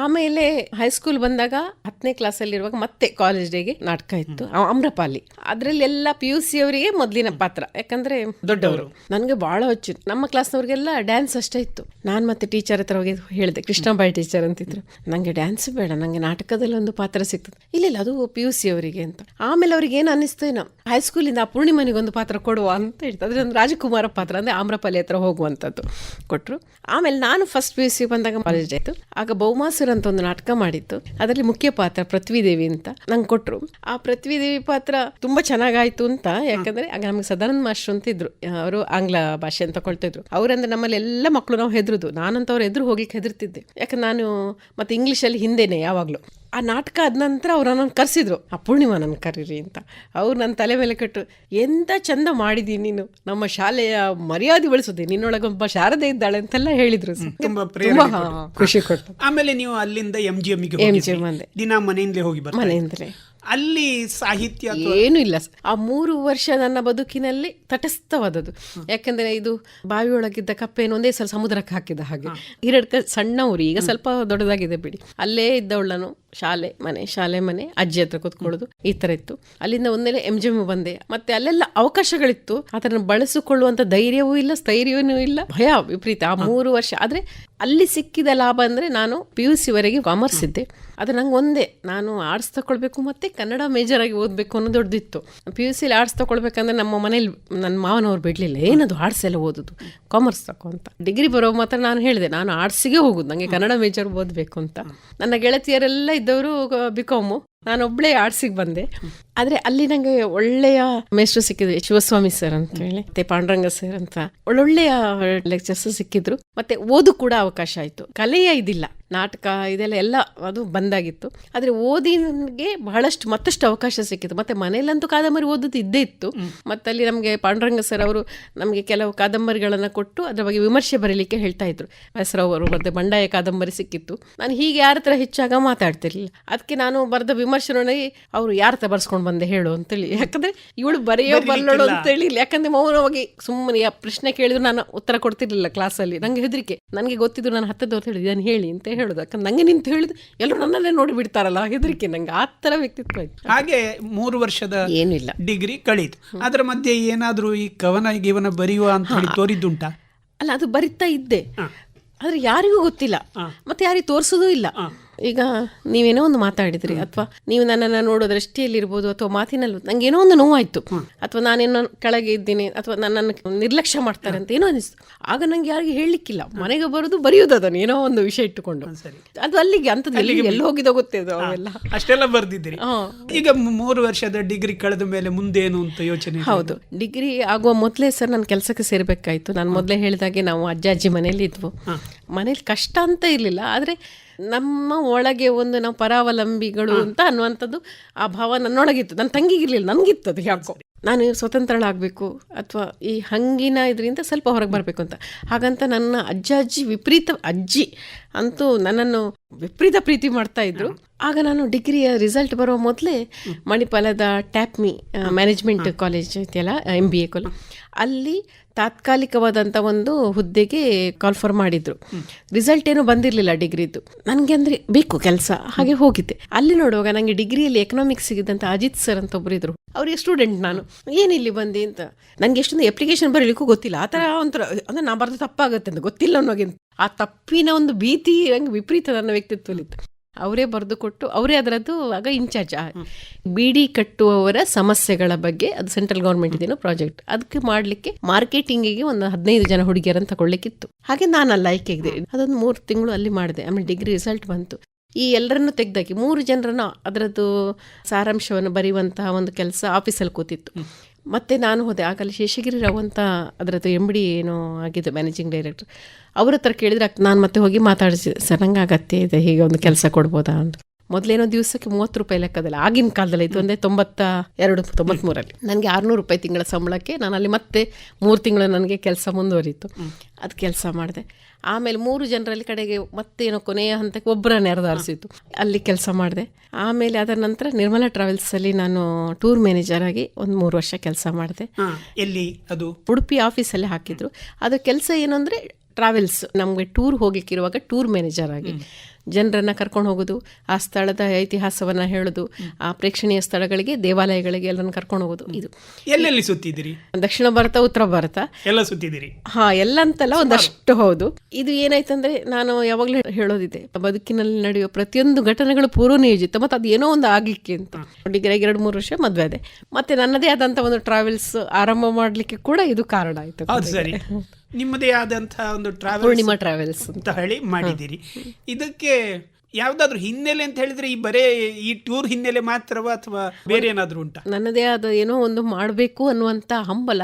ಆಮೇಲೆ ಹೈಸ್ಕೂಲ್ ಬಂದಾಗ 10ನೇ ಕ್ಲಾಸಲ್ಲಿರುವಾಗ ಮತ್ತೆ ಕಾಲೇಜ್ ಡೇಗೆ ನಾಟಕ ಇತ್ತು, ಅಮ್ರಪಾಲಿ. ಅದರಲ್ಲಿ ಎಲ್ಲ PUC ಅವರಿಗೆ ಮೊದಲಿನ ಪಾತ್ರ, ಯಾಕಂದ್ರೆ ದೊಡ್ಡವರು. ನನಗೆ ಬಹಳ ಹೊಚ್ಚು. ನಮ್ಮ ಕ್ಲಾಸ್ನವ್ರಿಗೆಲ್ಲ ಡ್ಯಾನ್ಸ್ ಅಷ್ಟೇ ಇತ್ತು. ನಾನು ಮತ್ತೆ ಟೀಚರ್ ಹತ್ರ ಹೋಗಿ ಹೇಳಿದೆ, ಕೃಷ್ಣಬಾಯಿ ಟೀಚರ್ ಅಂತಿದ್ರು, ನಂಗೆ ಡ್ಯಾನ್ಸ್ ಬೇಡ, ನಂಗೆ ನಾಟಕದಲ್ಲಿ ಒಂದು ಪಾತ್ರ ಸಿಗ್ತದೆ. ಇಲ್ಲ ಅದು PUC ಅವರಿಗೆ ಅಂತ. ಆಮೇಲೆ ಅವ್ರಿಗೆ ಏನು ಅನ್ನಿಸ್ತು ಏನೋ, ಹೈಸ್ಕೂಲಿಂದ ಆ ಪೂರ್ಣಿಮನಿಗೆ ಒಂದು ಪಾತ್ರ ಕೊಡುವ ಅಂತ ಹೇಳ್ತು. ಅದ್ರ ಒಂದು ರಾಜಕುಮಾರ ಪಾತ್ರ, ಅಂದ್ರೆ ಆಮ್ರಪಾಲಿ ಹತ್ರ ಹೋಗುವಂಥದ್ದು ಕೊಟ್ಟರು. ಆಮೇಲೆ ನಾನು ಫಸ್ಟ್ PUC ಬಂದಾಗ ಕಾಲೇಜ್ ಆಯ್ತು. ಆಗ ಬಹುಮಾಸ ಅಂತ ಒಂದು ನಾಟಕ ಮಾಡಿತ್ತು, ಅದರಲ್ಲಿ ಮುಖ್ಯ ಪಾತ್ರ ಪೃಥ್ವಿದೇವಿ ಅಂತ ನಂಗೆ ಕೊಟ್ರು. ಆ ಪೃಥ್ವಿದೇವಿ ಪಾತ್ರ ತುಂಬಾ ಚೆನ್ನಾಗಾಯ್ತು ಅಂತ, ಯಾಕಂದ್ರೆ ಆಗ ನಮ್ಗೆ ಸದಾನಂದ ಮಾಸ್ಟರ್ ಅಂತ ಇದ್ರು, ಅವರು ಆಂಗ್ಲ ಭಾಷೆ ಅಂತ ಕೊಳ್ತಿದ್ರು. ಅವ್ರಂದ್ರೆ ನಮ್ಮಲ್ಲಿ ಎಲ್ಲ ಮಕ್ಕಳು ನಾವು ಹೆದರುದು, ನಾನಂತ ಅವ್ರು ಎದುರು ಹೋಗ್ಲಿಕ್ಕೆ ಹೆದರ್ತಿದ್ದೆ, ಯಾಕಂದ್ರೆ ನಾನು ಮತ್ತೆ ಇಂಗ್ಲಿಷಲ್ಲಿ ಹಿಂದೆನೆ ಯಾವಾಗ್ಲೂ. ಆ ನಾಟಕ ಆದ ನಂತರ ಅವ್ರು ನನ್ನನ್ನು ಕರೆಸಿದ್ರು, ಆ ಪೂರ್ಣಿಮಾ ನನ್ನ ಕರೀರಿ ಅಂತ. ಅವ್ರು ನನ್ನ ತಲೆ ಮೇಲೆ ಕಟ್ಟು, ಎಂತ ಚಂದ ಮಾಡಿದ್ದೀನಿ ನೀನು, ನಮ್ಮ ಶಾಲೆಯ ಮರ್ಯಾದೆ ಬೆಳೆಸೋದೆ, ನಿನ್ನೊಳಗೊಬ್ಬ ಶಾರದೆ ಇದ್ದಾಳೆ ಅಂತೆಲ್ಲ ಹೇಳಿದ್ರು. ತುಂಬಾ ಖುಷಿ ಕೊಟ್ಟು ಆಮೇಲೆ ನೀವು ಅಲ್ಲಿಂದ MGM ಬಂದೆ. ದಿನ ಮನೆಯಿಂದಲೇ ಹೋಗಿ ಬರ್ತಾ ಮನೆಯಿಂದಲೇ. ಅಲ್ಲಿ ಸಾಹಿತ್ಯ ಏನು ಇಲ್ಲ. ಆ 3 ವರ್ಷ ನನ್ನ ಬದುಕಿನಲ್ಲಿ ತಟಸ್ಥವಾದದ್ದು. ಯಾಕಂದ್ರೆ ಇದು ಬಾವಿಯೊಳಗಿದ್ದ ಕಪ್ಪೆಯನ್ನು ಒಂದೇ ಸಲ ಸಮುದ್ರಕ್ಕೆ ಹಾಕಿದ ಹಾಗೆ. ಹಿರಡ್ಕ ಸಣ್ಣ ಊರು, ಈಗ ಸ್ವಲ್ಪ ದೊಡ್ಡದಾಗಿದೆ ಬಿಡಿ. ಅಲ್ಲೇ ಇದ್ದವಳನು, ಶಾಲೆ ಮನೆ ಅಜ್ಜಿ ಹತ್ರ ಕೂತ್ಕೊಳ್ಳೋದು ಈ ತರ ಇತ್ತು. ಅಲ್ಲಿಂದ ಒಂದೇ MGM ಬಂದೆ. ಮತ್ತೆ ಅಲ್ಲೆಲ್ಲ ಅವಕಾಶಗಳಿತ್ತು, ಅದನ್ನು ಬಳಸಿಕೊಳ್ಳುವಂತ ಧೈರ್ಯವೂ ಇಲ್ಲ, ಸ್ಥೈರ್ಯವೂ ಇಲ್ಲ, ಭಯ ವಿಪರೀತ ಆ 3 ವರ್ಷ. ಆದ್ರೆ ಅಲ್ಲಿ ಸಿಕ್ಕಿದ ಲಾಭ ಅಂದ್ರೆ ನಾನು PUC ವರೆಗೆ ಕಾಮರ್ಸ್ ಇದ್ದೆ. ಅದು ನಂಗೆ ಒಂದೇ, ನಾನು ಆರ್ಟ್ಸ್ ತಗೊಳ್ಬೇಕು ಮತ್ತೆ ಕನ್ನಡ ಮೇಜರ್ ಆಗಿ ಓದಬೇಕು ಅನ್ನೋ ದೊಡ್ಡದಿತ್ತು. PUC ಆರ್ಟ್ಸ್ ತಗೊಳ್ಬೇಕಂದ್ರೆ ನಮ್ಮ ಮನೇಲಿ ನನ್ನ ಮಾವನವ್ರು ಬಿಡ್ಲಿಲ್ಲ, ಏನದು ಆರ್ಟ್ಸ್ ಎಲ್ಲ ಓದೋದು, ಕಾಮರ್ಸ್ ತಗೋ ಅಂತ. ಡಿಗ್ರಿ ಬರೋ ಮಾತ್ರ ನಾನು ಹೇಳಿದೆ, ನಾನು ಆರ್ಟ್ಸಿಗೆ ಹೋಗುದು, ನನಗೆ ಕನ್ನಡ ಮೇಜರ್ ಓದಬೇಕು ಅಂತ. ನನ್ನ ಗೆಳತಿಯರೆಲ್ಲ ಇದ್ದವರು ಬಿಕಾಮು, ನಾನೊಬ್ಳೇ ಆರ್ಟ್ಸಿಗೆ ಬಂದೆ. ಆದರೆ ಅಲ್ಲಿ ನನಗೆ ಒಳ್ಳೆಯ ಮೇಷ್ಟ್ರು ಸಿಕ್ಕಿದ್ರು, ಶಿವಸ್ವಾಮಿ ಸರ್ ಅಂತ ಹೇಳಿ, ಮತ್ತೆ ಪಾಂಡುರಂಗ ಸರ್ ಅಂತ ಒಳ್ಳೊಳ್ಳೆಯ ಲೆಕ್ಚರ್ಸ್ ಸಿಕ್ಕಿದ್ರು. ಮತ್ತೆ ಓದು ಕೂಡ ಅವಕಾಶ ಆಯಿತು. ಕಲೆಯ ಇದಿಲ್ಲ, ನಾಟಕ ಇದೆಲ್ಲ ಅದು ಬಂದಾಗಿತ್ತು. ಆದರೆ ಓದಿಗೆ ಬಹಳಷ್ಟು ಮತ್ತಷ್ಟು ಅವಕಾಶ ಸಿಕ್ಕಿತ್ತು. ಮತ್ತೆ ಮನೆಯಲ್ಲಂತೂ ಕಾದಂಬರಿ ಓದೋದು ಇದ್ದೇ ಇತ್ತು. ಮತ್ತೆ ಅಲ್ಲಿ ನಮಗೆ ಪಾಂಡುರಂಗ ಸರ್ ಅವರು ನಮಗೆ ಕೆಲವು ಕಾದಂಬರಿಗಳನ್ನು ಕೊಟ್ಟು ಅದರ ಬಗ್ಗೆ ವಿಮರ್ಶೆ ಬರೀಲಿಕ್ಕೆ ಹೇಳ್ತಾ ಇದ್ರು. ಹೆಸರವರು ಮತ್ತೆ ಬಂಡಾಯ ಕಾದಂಬರಿ ಸಿಕ್ಕಿತ್ತು. ನಾನು ಹೀಗೆ ಯಾರ ಹತ್ರ ಹೆಚ್ಚಾಗ ಮಾತಾಡ್ತಿರ್ಲಿಲ್ಲ. ಅದಕ್ಕೆ ನಾನು ಬರೆದ ವಿಮರ್ಶೆ ನೋಡಿ ಅವರು ಯಾರ ಹತ್ರ ಬರ್ಸ್ಕೊಂಡು ಬಂದೆ ಹೇಳು ಅಂತೇಳಿ, ಯಾಕಂದ್ರೆ ಇವಳು ಬರೆಯೋ ಬಲ್ಲೋಳು ಅಂತೇಳಿ. ಯಾಕಂದ್ರೆ ಮೌನವಾಗಿ ಸುಮ್ಮನೆ ಪ್ರಶ್ನೆ ಕೇಳಿದ್ರು ನಾನು ಉತ್ತರ ಕೊಡ್ತಿರ್ಲಿಲ್ಲ ಕ್ಲಾಸಲ್ಲಿ. ನಂಗೆ ಹೆದರಿಕೆ, ನನಗೆ ಗೊತ್ತಿದ್ರು ನಾನು ಹತ್ತದವ್ರು ಹೇಳಿದ್ದು ನಾನು ಹೇಳಿ ಅಂತ ಹೇಳೋದು. ಯಾಕಂದ್ರೆ ನಂಗೆ ನಿಂತು ಹೇಳಿದ್ರು ಎಲ್ಲರೂ ನನ್ನನ್ನೇ ನೋಡಿ ಬಿಡ್ತಾರಲ್ಲ, ಹೆದರಿಕೆ ನಂಗೆ. ಆ ಥರ ವ್ಯಕ್ತಿತ್ವ ಇತ್ತು. ಹಾಗೆ 3 ವರ್ಷದ ಏನಿಲ್ಲ ಡಿಗ್ರಿ ಕಳೀತು. ಅದರ ಮಧ್ಯೆ ಏನಾದರೂ ಈ ಕವನ ಬರೆಯುವ ಅಂತ ಹೇಳಿ ತೋರಿದ್ದುಂಟಾ? ಅಲ್ಲ, ಅದು ಬರಿತಾ ಇದ್ದೆ, ಆದ್ರೆ ಯಾರಿಗೂ ಗೊತ್ತಿಲ್ಲ, ಮತ್ತೆ ಯಾರಿಗೂ ತೋರಿಸೋದೂ ಇಲ್ಲ. ಈಗ ನೀವೇನೋ ಒಂದು ಮಾತಾಡಿದ್ರಿ, ಅಥವಾ ನೀವು ನನ್ನನ್ನು ನೋಡೋ ದೃಷ್ಟಿಯಲ್ಲಿರ್ಬೋದು, ಅಥವಾ ಮಾತಿನಲ್ಲಿ ನಂಗೆ ಏನೋ ಒಂದು ನೋವಾಯ್ತು, ಅಥವಾ ನಾನೇನೋ ಕೆಳಗೆ ಇದ್ದೀನಿ, ಅಥವಾ ನನ್ನನ್ನು ನಿರ್ಲಕ್ಷ್ಯ ಮಾಡ್ತಾರೆ ಅಂತ ಏನೋ ಅನಿಸ್ತು. ಆಗ ನಂಗೆ ಯಾರಿಗೂ ಹೇಳಲಿಕ್ಕಿಲ್ಲ, ಮನೆಗೆ ಬರೋದು ಬರೆಯೋದು, ಅದನ್ನು ಏನೋ ಒಂದು ವಿಷಯ ಇಟ್ಟುಕೊಂಡು. ಅದು ಅಲ್ಲಿಗೆ ಅಂಥದ್ದು ಎಲ್ಲಿ ಹೋಗಿದೋ ಗೊತ್ತಿದೆ ಅವೆಲ್ಲ. ಅಷ್ಟೆಲ್ಲ ಬರ್ದಿದ್ದೀರಿ. ಈಗ 3 ವರ್ಷದ ಡಿಗ್ರಿ ಕಳೆದ ಮೇಲೆ ಮುಂದೇನು ಅಂತ ಯೋಚನೆ? ಹೌದು, ಡಿಗ್ರಿ ಆಗುವ ಮೊದಲೇ ಸರ್ ನಾನು ಕೆಲಸಕ್ಕೆ ಸೇರ್ಬೇಕಾಯ್ತು. ನಾನು ಮೊದಲೇ ಹೇಳಿದಾಗೆ ನಾವು ಅಜ್ಜಾಜ್ಜಿ ಮನೇಲಿ ಇದ್ವು. ಮನೇಲಿ ಕಷ್ಟ ಅಂತ ಇರಲಿಲ್ಲ, ಆದರೆ ನಮ್ಮ ಒಳಗೆ ಒಂದು ನಾವು ಪರಾವಲಂಬಿಗಳು ಅಂತ ಅನ್ನುವಂಥದ್ದು ಆ ಭಾವ ನನ್ನೊಳಗಿತ್ತು. ನನ್ನ ತಂಗಿಗಿರ್ಲಿಲ್ಲ, ನನಗಿತ್ತು. ಅದು ಯಾಕೋ ನಾನು ಸ್ವತಂತ್ರಳಾಗಬೇಕು ಅಥವಾ ಈ ಹಂಗಿನ ಇದರಿಂದ ಸ್ವಲ್ಪ ಹೊರಗೆ ಬರಬೇಕು ಅಂತ. ಹಾಗಂತ ನನ್ನ ಅಜ್ಜಿ ಅಂತೂ ನನ್ನನ್ನು ವಿಪರೀತ ಪ್ರೀತಿ ಮಾಡ್ತಾ ಇದ್ರು. ಆಗ ನಾನು ಡಿಗ್ರಿಯ ರಿಸಲ್ಟ್ ಬರೋ ಮೊದಲೇ ಮಣಿಪಾಲದ ಟ್ಯಾಪ್ಮಿ ಮ್ಯಾನೇಜ್ಮೆಂಟ್ ಕಾಲೇಜ್ ಇದೆಯಲ್ಲ, MBA ಕಾಲೇಜ್, ಅಲ್ಲಿ ತಾತ್ಕಾಲಿಕವಾದಂಥ ಒಂದು ಹುದ್ದೆಗೆ ಕಾಲ್ಫರ್ ಮಾಡಿದ್ರು. ರಿಸಲ್ಟ್ ಏನೂ ಬಂದಿರಲಿಲ್ಲ ಡಿಗ್ರಿದು. ನನಗೆ ಅಂದರೆ ಬೇಕು ಕೆಲಸ, ಹಾಗೆ ಹೋಗಿದ್ದೆ. ಅಲ್ಲಿ ನೋಡುವಾಗ ನನಗೆ ಡಿಗ್ರಿಯಲ್ಲಿ ಎಕನಾಮಿಕ್ಸ್ ಸಿಗಿದ್ದಂಥ ಅಜಿತ್ ಸರ್ ಅಂತ ಒಬ್ಬರು ಇದ್ರು. ಅವರಿಗೆ ಸ್ಟೂಡೆಂಟ್ ನಾನು, ಏನಿಲ್ಲಿ ಬಂದೆ ಅಂತ. ನನಗೆ ಎಷ್ಟೊಂದು ಅಪ್ಲಿಕೇಶನ್ ಬರೀಲಿಕ್ಕೂ ಗೊತ್ತಿಲ್ಲ. ಆ ಥರ ಒಂಥರ ಅಂದರೆ ನಾ ಬರೆದು ತಪ್ಪಾಗುತ್ತೆ ಅಂತ ಗೊತ್ತಿಲ್ಲ ಅನ್ನೋಗಿಂತ ಆ ತಪ್ಪಿನ ಒಂದು ಭೀತಿ ನಂಗೆ ವಿಪರೀತ ನನ್ನ ವ್ಯಕ್ತಿತ್ವದಲ್ಲಿತ್ತು. ಅವರೇ ಬರೆದು ಕೊಟ್ಟು, ಅವರೇ ಅದರದ್ದು ಆಗ ಇನ್ಚಾರ್ಜ್. ಬಿಡಿ ಕಟ್ಟುವವರ ಸಮಸ್ಯೆಗಳ ಬಗ್ಗೆ, ಅದು ಸೆಂಟ್ರಲ್ ಗೌರ್ಮೆಂಟ್ ಇದೇನೋ ಪ್ರಾಜೆಕ್ಟ್, ಅದಕ್ಕೆ ಮಾಡಲಿಕ್ಕೆ ಮಾರ್ಕೆಟಿಂಗಿಗೆ ಒಂದು 15 ಜನ ಹುಡುಗಿಯರನ್ನು ತಗೊಳ್ಳಿಕ್ಕಿತ್ತು. ಹಾಗೆ ನಾನು ಅಲ್ಲಿ ಆಯ್ಕೆಗಿದೆ. ಅದೊಂದು 3 ತಿಂಗಳು ಅಲ್ಲಿ ಮಾಡಿದೆ. ಆಮೇಲೆ ಡಿಗ್ರಿ ರಿಸಲ್ಟ್ ಬಂತು. ಈ ಎಲ್ಲರನ್ನು ತೆಗೆದಾಕಿ 3 ಜನರನ್ನು ಅದರದ್ದು ಸಾರಾಂಶವನ್ನು ಬರೆಯುವಂತಹ ಒಂದು ಕೆಲಸ ಆಫೀಸಲ್ಲಿ ಕೂತಿತ್ತು. ಮತ್ತೆ ನಾನು ಹೋದೆ. ಆಗಲ್ಲಿ ಶೇಷಗಿರಿ ರಾವ್ ಅಂತ ಅದರದ್ದು MD ಏನೋ ಆಗಿದ್ದು ಮ್ಯಾನೇಜಿಂಗ್ ಡೈರೆಕ್ಟರ್. ಅವ್ರ ಹತ್ರ ಕೇಳಿದ್ರೆ ನಾನು ಮತ್ತೆ ಹೋಗಿ ಮಾತಾಡಿಸಿದೆ, ಸರ್ ನಂಗೆ ಅಗತ್ಯ ಇದೆ, ಹೀಗೆ ಒಂದು ಕೆಲಸ ಕೊಡ್ಬೋದಾ ಅಂತ. ಮೊದಲೇನೋ ದಿವಸಕ್ಕೆ 30 ರೂಪಾಯಿ ಲೆಕ್ಕದಲ್ಲ, ಆಗಿನ ಕಾಲದಲ್ಲಿ ಇದು ಅಂದರೆ 92-93ರಲ್ಲಿ ನನಗೆ 600 ರೂಪಾಯಿ ತಿಂಗಳ ಸಂಬಳಕ್ಕೆ ನಾನು ಅಲ್ಲಿ ಮತ್ತೆ 3 ತಿಂಗಳು ನನಗೆ ಕೆಲಸ ಮುಂದುವರಿತು. ಅದು ಕೆಲಸ ಮಾಡಿದೆ. ಆಮೇಲೆ 3 ಜನರಲ್ಲಿ ಕಡೆಗೆ ಮತ್ತೇನೋ ಕೊನೆಯ ಹಂತಕ್ಕೆ ಒಬ್ಬರನ್ನ ನೆರೆದಾರಿಸಿತ್ತು, ಅಲ್ಲಿ ಕೆಲಸ ಮಾಡಿದೆ. ಆಮೇಲೆ ಅದರ ನಂತರ ನಿರ್ಮಲಾ ಟ್ರಾವೆಲ್ಸಲ್ಲಿ ನಾನು ಟೂರ್ ಮ್ಯಾನೇಜರ್ ಆಗಿ ಒಂದು 3 ವರ್ಷ ಕೆಲಸ ಮಾಡಿದೆ. ಎಲ್ಲಿ? ಅದು ಉಡುಪಿ ಆಫೀಸಲ್ಲಿ ಹಾಕಿದ್ರು. ಅದು ಕೆಲಸ ಏನು ಅಂದರೆ ಟ್ರಾವೆಲ್ಸ್, ನಮಗೆ ಟೂರ್ ಹೋಗ್ಲಿಕ್ಕಿರುವಾಗ ಟೂರ್ ಮ್ಯಾನೇಜರ್ ಆಗಿ ಜನರನ್ನು ಕರ್ಕೊಂಡು ಹೋಗೋದು, ಆ ಸ್ಥಳದ ಇತಿಹಾಸವನ್ನು ಹೇಳೋದು, ಆ ಪ್ರೇಕ್ಷಣೀಯ ಸ್ಥಳಗಳಿಗೆ, ದೇವಾಲಯಗಳಿಗೆ ಎಲ್ಲರನ್ನು ಕರ್ಕೊಂಡು ಹೋಗೋದು. ಇದು ಎಲ್ಲೆಲ್ಲಿ ಸುತ್ತಿದ್ದೀರಿ? ದಕ್ಷಿಣ ಭಾರತ, ಉತ್ತರ ಭಾರತ ಎಲ್ಲ ಸುತ್ತಿದ್ದೀರಿ? ಎಲ್ಲ ಅಂತಲ್ಲ, ಒಂದಷ್ಟು. ಹೌದು. ಇದು ಏನಾಯ್ತಂದ್ರೆ, ನಾನು ಯಾವಾಗಲೂ ಹೇಳೋದಿದೆ, ಬದುಕಿನಲ್ಲಿ ನಡೆಯುವ ಪ್ರತಿಯೊಂದು ಘಟನೆಗಳು ಪೂರ್ವ ನಿಯೋಜಿತ, ಮತ್ತು ಅದು ಏನೋ ಒಂದು ಆಗ್ಲಿಕ್ಕೆ ಅಂತ. ಡಿಗ್ರಿಯಾಗಿ 2-3 ವರ್ಷ ಮದುವೆ ಆದೆ. ಮತ್ತೆ ನನ್ನದೇ ಆದಂಥ ಒಂದು ಟ್ರಾವೆಲ್ಸ್ ಆರಂಭ ಮಾಡಲಿಕ್ಕೆ ಕೂಡ ಇದು ಕಾರಣ ಆಯಿತು. ಸರಿ, ನಿಮ್ಮದೇ ಆದಂತಹ ಒಂದು ಪೂರ್ಣಿಮಾ ಟ್ರಾವೆಲ್ಸ್ ಅಂತ ಹೇಳಿ ಮಾಡಿದ್ದೀರಿ. ಇದಕ್ಕೆ ಯಾವ್ದಾದ್ರು ಹಿನ್ನೆಲೆ ಅಂತ ಹೇಳಿದ್ರೆ ಈ ಬರೇ ಈ ಟೂರ್ ಹಿನ್ನೆಲೆ ಮಾತ್ರವಾ ಅಥವಾ ಬೇರೆ ಏನಾದ್ರು ಉಂಟಾ? ನನ್ನದೇ ಆದ ಏನೋ ಒಂದು ಮಾಡಬೇಕು ಅನ್ನುವಂಥ ಹಂಬಲ.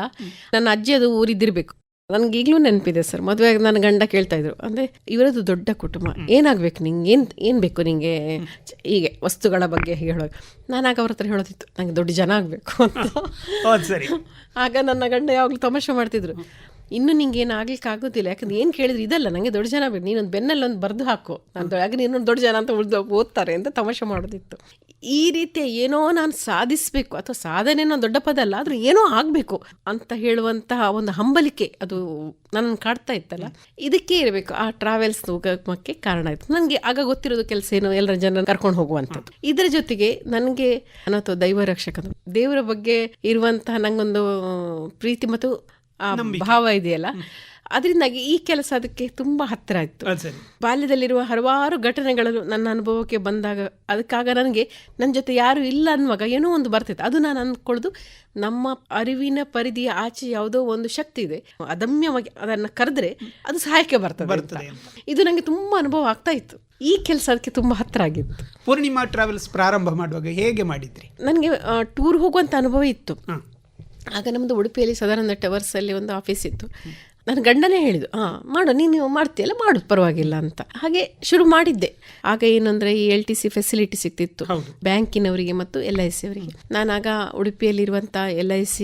ನನ್ನ ಅಜ್ಜಿ ಅದು ಊರಿದ್ದಿರ್ಬೇಕು. ನನ್ಗೆ ಈಗಲೂ ನೆನಪಿದೆ ಸರ್. ಮದುವೆ ನನ್ನ ಗಂಡ ಕೇಳ್ತಾ ಇದ್ರು, ಅಂದರೆ ಇವರದ್ದು ದೊಡ್ಡ ಕುಟುಂಬ, ಏನಾಗಬೇಕು ನಿಂಗೆ, ಏನು ಬೇಕು ನಿಂಗೆ, ಹೀಗೆ ವಸ್ತುಗಳ ಬಗ್ಗೆ ಹೇಳೋದು. ನಾನಾಗ ಅವ್ರ ಹತ್ರ ಹೇಳೋದಿತ್ತು, ನನಗೆ ದೊಡ್ಡ ಜನ ಆಗಬೇಕು ಅಂತ. ಸರಿ. ಆಗ ನನ್ನ ಗಂಡ ಯಾವಾಗಲೂ ತಮಾಷೆ ಮಾಡ್ತಿದ್ರು, ಇನ್ನು ನಿಂಗೆ ಏನು ಆಗ್ಲಿಕ್ಕೆ ಆಗೋದಿಲ್ಲ, ಯಾಕಂದ್ರೆ ಏನು ಕೇಳಿದ್ರು ಇದಲ್ಲ, ನನಗೆ ದೊಡ್ಡ ಜನ ಬೇಕು, ನೀನೊಂದು ಬೆನ್ನಲ್ಲಿ ಒಂದು ಬರೆದು ಹಾಕು, ನಾನು ಯಾಕೆ ನೀನೊಂದು ದೊಡ್ಡ ಜನ ಅಂತ ಓದ್ತಾರೆ ಅಂತ ತಮಾಷೆ ಮಾಡೋದಿತ್ತು. ಈ ರೀತಿಯ ಏನೋ ನಾನು ಸಾಧಿಸಬೇಕು, ಅಥವಾ ಸಾಧನೆನೋ ದೊಡ್ಡ ಪದ ಅಲ್ಲ, ಆದರೂ ಏನೋ ಆಗಬೇಕು ಅಂತ ಹೇಳುವಂತಹ ಒಂದು ಹಂಬಲಿಕೆ ಅದು ನನ್ನನ್ನು ಕಾಡ್ತಾ ಇತ್ತಲ್ಲ, ಇದಕ್ಕೆ ಇರಬೇಕು. ಆ ಟ್ರಾವೆಲ್ಸ್ ಹೋಗೋಕ್ಕೆ ಕಾರಣ ಆಯಿತು. ನನಗೆ ಆಗ ಗೊತ್ತಿರೋದು ಕೆಲಸ ಏನು, ಎಲ್ಲರ ಜನ ಕರ್ಕೊಂಡು ಹೋಗುವಂಥದ್ದು. ಇದರ ಜೊತೆಗೆ ನನಗೆ ಅನ್ನೋ ದೈವ ರಕ್ಷಕ, ದೇವರ ಬಗ್ಗೆ ಇರುವಂತಹ ನಂಗೊಂದು ಪ್ರೀತಿ ಮತ್ತು ಆ ಭಾವ ಇದೆಯಲ್ಲ, ಅದರಿಂದಾಗಿ ಈ ಕೆಲಸ ಅದಕ್ಕೆ ತುಂಬ ಹತ್ತಿರ ಆಯಿತು. ಬಾಲ್ಯದಲ್ಲಿರುವ ಹಲವಾರು ಘಟನೆಗಳು ನನ್ನ ಅನುಭವಕ್ಕೆ ಬಂದಾಗ, ಅದಕ್ಕಾಗ ನನಗೆ ನನ್ನ ಜೊತೆ ಯಾರು ಇಲ್ಲ ಅನ್ನುವಾಗ ಏನೋ ಒಂದು ಬರ್ತಿತ್ತು. ಅದು ನಾನು ಅಂದ್ಕೊಳ್ಳೋದು, ನಮ್ಮ ಅರಿವಿನ ಪರಿಧಿಯ ಆಚೆ ಯಾವುದೋ ಒಂದು ಶಕ್ತಿ ಇದೆ, ಅದಮ್ಯವಾಗಿ ಅದನ್ನು ಕರೆದ್ರೆ ಅದು ಸಹಾಯಕ್ಕೆ ಬರ್ತದೆ. ಇದು ನನಗೆ ತುಂಬ ಅನುಭವ ಆಗ್ತಾ ಇತ್ತು. ಈ ಕೆಲಸ ಅದಕ್ಕೆ ತುಂಬ ಹತ್ತಿರ ಆಗಿತ್ತು. ಪೂರ್ಣಿಮಾ ಟ್ರಾವೆಲ್ಸ್ ಪ್ರಾರಂಭ ಮಾಡುವಾಗ ಹೇಗೆ ಮಾಡಿದ್ರಿ? ನನಗೆ ಟೂರ್ ಹೋಗುವಂಥ ಅನುಭವ ಇತ್ತು. ಆಗ ನಮ್ಮದು ಉಡುಪಿಯಲ್ಲಿ ಸದಾನಂದ ಟವರ್ಸಲ್ಲಿ ಒಂದು ಆಫೀಸ್ ಇತ್ತು. ನನ್ನ ಗಂಡನೇ ಹೇಳಿದ್ದು, ಮಾಡು, ನೀನು ಮಾಡ್ತೀಯಲ್ಲ, ಮಾಡು, ಪರವಾಗಿಲ್ಲ ಅಂತ. ಹಾಗೆ ಶುರು ಮಾಡಿದ್ದೆ. ಆಗ ಏನಂದರೆ ಈ LTC ಫೆಸಿಲಿಟಿ ಸಿಗ್ತಿತ್ತು ಬ್ಯಾಂಕಿನವರಿಗೆ ಮತ್ತು LIC ಅವರಿಗೆ. ನಾನಾಗ ಉಡುಪಿಯಲ್ಲಿರುವಂಥ LIC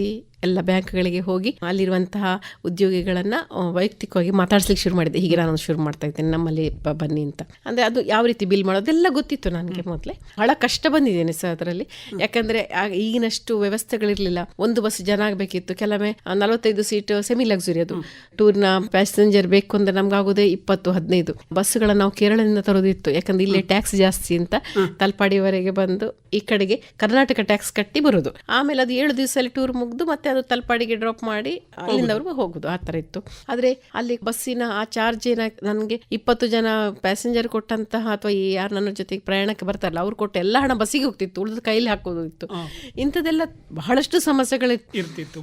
ಎಲ್ಲ ಬ್ಯಾಂಕ್ಗಳಿಗೆ ಹೋಗಿ ಅಲ್ಲಿರುವಂತಹ ಉದ್ಯೋಗಿಗಳನ್ನು ವೈಯಕ್ತಿಕವಾಗಿ ಮಾತಾಡ್ಸ್ಲಿಕ್ಕೆ ಶುರು ಮಾಡಿದ್ದೆ. ಹೀಗೆ ನಾನು ಶುರು ಮಾಡ್ತಾ ಇದ್ದೇನೆ, ನಮ್ಮಲ್ಲಿ ಬನ್ನಿ ಅಂತ. ಅಂದರೆ ಅದು ಯಾವ ರೀತಿ ಬಿಲ್ ಮಾಡೋದೆಲ್ಲ ಗೊತ್ತಿತ್ತು ನನಗೆ ಮೊದಲೇ. ಬಹಳ ಕಷ್ಟ ಬಂದಿದ್ದೇನೆ ಸರ್ ಅದರಲ್ಲಿ. ಯಾಕಂದರೆ ಈಗಿನಷ್ಟು ವ್ಯವಸ್ಥೆಗಳಿರಲಿಲ್ಲ. ಒಂದು ಬಸ್ ಜನ ಆಗಬೇಕಿತ್ತು, ಕೆಲವೊಮ್ಮೆ 45 ಸೀಟ್ ಸೆಮಿ ಲಕ್ಸುರಿ, ಅದು ಟೂರ್ನ ಪ್ಯಾಸೆಂಜರ್ ಬೇಕು ಅಂದರೆ ನಮ್ಗಾಗೋದೇ 20-15 ಬಸ್ಗಳನ್ನು ನಾವು ಕೇರಳದಿಂದ ತರೋದಿತ್ತು. ಯಾಕಂದ್ರೆ ಇಲ್ಲೇ ಟ್ಯಾಕ್ಸ್ ಜಾಸ್ತಿ ಅಂತ ತಲಪಾಡಿವರೆಗೆ ಬಂದು ಈ ಕಡೆಗೆ ಕರ್ನಾಟಕ ಟ್ಯಾಕ್ಸ್ ಕಟ್ಟಿ ಬರೋದು. ಆಮೇಲೆ ಅದು 7 ದಿವಸದಲ್ಲಿ ಟೂರ್ ಮುಗಿದು ಮತ್ತೆ ಅದು ತಲಪಾಡಿಗೆ ಡ್ರಾಪ್ ಮಾಡಿ ಅಲ್ಲಿಂದವರೆಗೂ ಹೋಗುದು, ಆ ಥರ ಇತ್ತು. ಆದರೆ ಅಲ್ಲಿ ಬಸ್ಸಿನ ಆ ಚಾರ್ಜ್ ನನಗೆ 20 ಜನ ಪ್ಯಾಸೆಂಜರ್ ಕೊಟ್ಟಂತಹ ಅಥವಾ ಯಾರು ನನ್ನ ಜೊತೆಗೆ ಪ್ರಯಾಣಕ್ಕೆ ಬರ್ತಾರಲ್ಲ ಅವ್ರು ಕೊಟ್ಟು ಎಲ್ಲ ಹಣ ಬಸ್ಸಿಗೆ ಹೋಗ್ತಿತ್ತು, ಉಳಿದ ಕೈಲಿ ಹಾಕೋದು ಇತ್ತು. ಇಂಥದ್ದೆಲ್ಲ ಬಹಳಷ್ಟು ಸಮಸ್ಯೆಗಳಿರ್ತಿತ್ತು.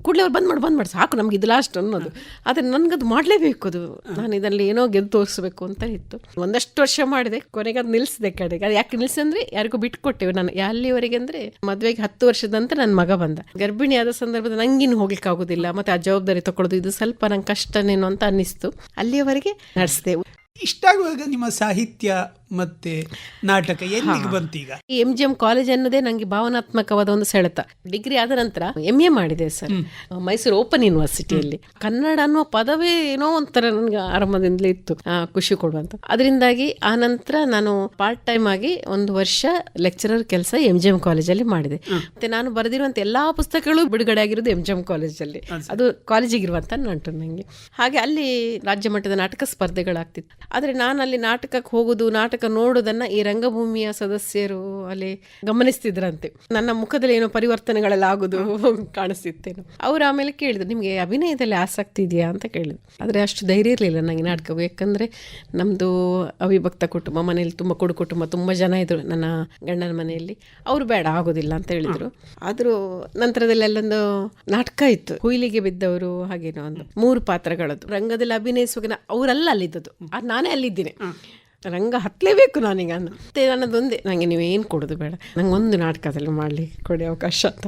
ಕೂಡಲೇ ಅವ್ರು ಬಂದ್ ಮಾಡಿ ಸಾಕು, ನಮ್ಗೆ ಇದು ಲಾಸ್ಟ್ ಅನ್ನೋದು. ಆದರೆ ನನಗದು ಮಾಡಲೇಬೇಕು, ಅದು ನಾನು ಇದರಲ್ಲಿ ಏನೋ ಗೆದ್ದು ತೋರಿಸ್ಬೇಕು ಅಂತ ಇತ್ತು. ಒಂದಷ್ಟು ವರ್ಷ ಮಾಡಿದೆ, ಕೊನೆಗೆ ಅದು ನಿಲ್ಲಿಸಿದೆ ಕಡೆಗೆ. ಅದು ಯಾಕೆ ನಿಲ್ಲಿಸಂದ್ರೆ ಯಾರಿಗೂ ಬಿಟ್ಟು ಕೊಟ್ಟೆವು. ನಾನು ಅಲ್ಲಿವರೆಗೆ ಅಂದರೆ ಮದುವೆಗೆ 10 ವರ್ಷದ ನಂತರ ನನ್ನ ಮಗ ಬಂದ. ಗರ್ಭಿಣಿಯಾದ ಸಂದರ್ಭದಲ್ಲಿ ನಂಗಿನ್ನು ಹೋಗ್ಲಿಕ್ಕೆ ಆಗೋದಿಲ್ಲ, ಮತ್ತೆ ಆ ಜವಾಬ್ದಾರಿ ತಗೊಳ್ಳೋದು ಇದು ಸ್ವಲ್ಪ ನಂಗೆ ಕಷ್ಟನೇನೋ ಅಂತ ಅನ್ನಿಸ್ತು. ಅಲ್ಲಿಯವರೆಗೆ ನಡೆಸಿದೆ. ಇಷ್ಟಾಗುವಾಗ ನಿಮ್ಮ ಸಾಹಿತ್ಯ ಮತ್ತೆ ನಾಟಕ ಎಲ್ಲಿಗೆ ಬಂತು? ಈಗ ಈ MGM ಕಾಲೇಜ್ ಅನ್ನೋದೇ ನನಗೆ ಭಾವನಾತ್ಮಕವಾದ ಒಂದು ಸೆಳೆತ. ಡಿಗ್ರಿ ಆದ ನಂತರ MA ಮಾಡಿದೆ ಸರ್, ಮೈಸೂರು ಓಪನ್ ಯೂನಿವರ್ಸಿಟಿಯಲ್ಲಿ. ಕನ್ನಡ ಅನ್ನುವ ಪದವೇ ಏನೋ ಒಂಥರ ನನಗೆ ಆರಂಭದಿಂದಲೇ ಇತ್ತು, ಖುಷಿ ಕೊಡುವಂತ. ಅದರಿಂದಾಗಿ ಆ ನಂತರ ನಾನು ಪಾರ್ಟ್ ಟೈಮ್ ಆಗಿ 1 ವರ್ಷ ಲೆಕ್ಚರರ್ ಕೆಲಸ MGM ಕಾಲೇಜಲ್ಲಿ ಮಾಡಿದೆ. ಮತ್ತೆ ನಾನು ಬರೆದಿರುವಂತ ಎಲ್ಲಾ ಪುಸ್ತಕಗಳು ಬಿಡುಗಡೆ ಆಗಿರೋದು MGM ಕಾಲೇಜಲ್ಲಿ. ಅದು ಕಾಲೇಜಿಗೆ ಇರುವಂತ ನಂಟು ನನಗೆ. ಹಾಗೆ ಅಲ್ಲಿ ರಾಜ್ಯ ಮಟ್ಟದ ನಾಟಕ ಸ್ಪರ್ಧೆಗಳಾಗ್ತಿತ್ತು. ಆದರೆ ನಾನು ಅಲ್ಲಿ ನಾಟಕಕ್ಕೆ ಹೋಗೋದು, ನಾಟಕ ನೋಡೋದನ್ನ ಈ ರಂಗಭೂಮಿಯ ಸದಸ್ಯರು ಅಲ್ಲಿ ಗಮನಿಸ್ತಿದ್ರಂತೆ. ನನ್ನ ಮುಖದಲ್ಲಿ ಏನೋ ಪರಿವರ್ತನೆಗಳೆಲ್ಲ ಆಗೋದು ಕಾಣಿಸ್ತಿತ್ತೇನು. ಅವ್ರು ಆಮೇಲೆ ಕೇಳಿದ್ರು, ನಿಮಗೆ ಅಭಿನಯದಲ್ಲಿ ಆಸಕ್ತಿ ಇದೆಯಾ ಅಂತ ಕೇಳಿದ್ರು. ಆದರೆ ಅಷ್ಟು ಧೈರ್ಯ ಇರಲಿಲ್ಲ ನನಗೆ ನಾಟಕ. ಯಾಕಂದರೆ ನಮ್ಮದು ಅವಿಭಕ್ತ ಕುಟುಂಬ, ಮನೆಯಲ್ಲಿ ತುಂಬ ಕೊಡು ಕುಟುಂಬ, ತುಂಬ ಜನ ಇದ್ರು ನನ್ನ ಗಂಡನ ಮನೆಯಲ್ಲಿ. ಅವರು ಬೇಡ, ಆಗೋದಿಲ್ಲ ಅಂತ ಹೇಳಿದರು. ಆದರೂ ನಂತರದಲ್ಲಿ ಅಲ್ಲೊಂದು ನಾಟಕ ಇತ್ತು, ಹುಯಿಲಿಗೆ ಬಿದ್ದವರು, ಹಾಗೇನೋ ಒಂದು 3 ಪಾತ್ರಗಳದ್ದು. ರಂಗದಲ್ಲಿ ಅಭಿನಯಿಸುವಾಗ ಅವರಲ್ಲ ಅಲ್ಲಿದ್ದದ್ದು, ನಾನೇ ಅಲ್ಲಿದ್ದೀನಿ. ರಂಗ ಹತ್ತಲೇಬೇಕು ನಾನೀಗ. ಮತ್ತೆ ನನ್ನದೊಂದೇ, ನನಗೆ ನೀವೇನು ಕೊಡೋದು ಬೇಡ, ನಂಗೆ ಒಂದು ನಾಟಕದಲ್ಲಿ ಮಾಡಲಿಕ್ಕೆ ಕೊಡಿ ಅವಕಾಶ ಅಂತ.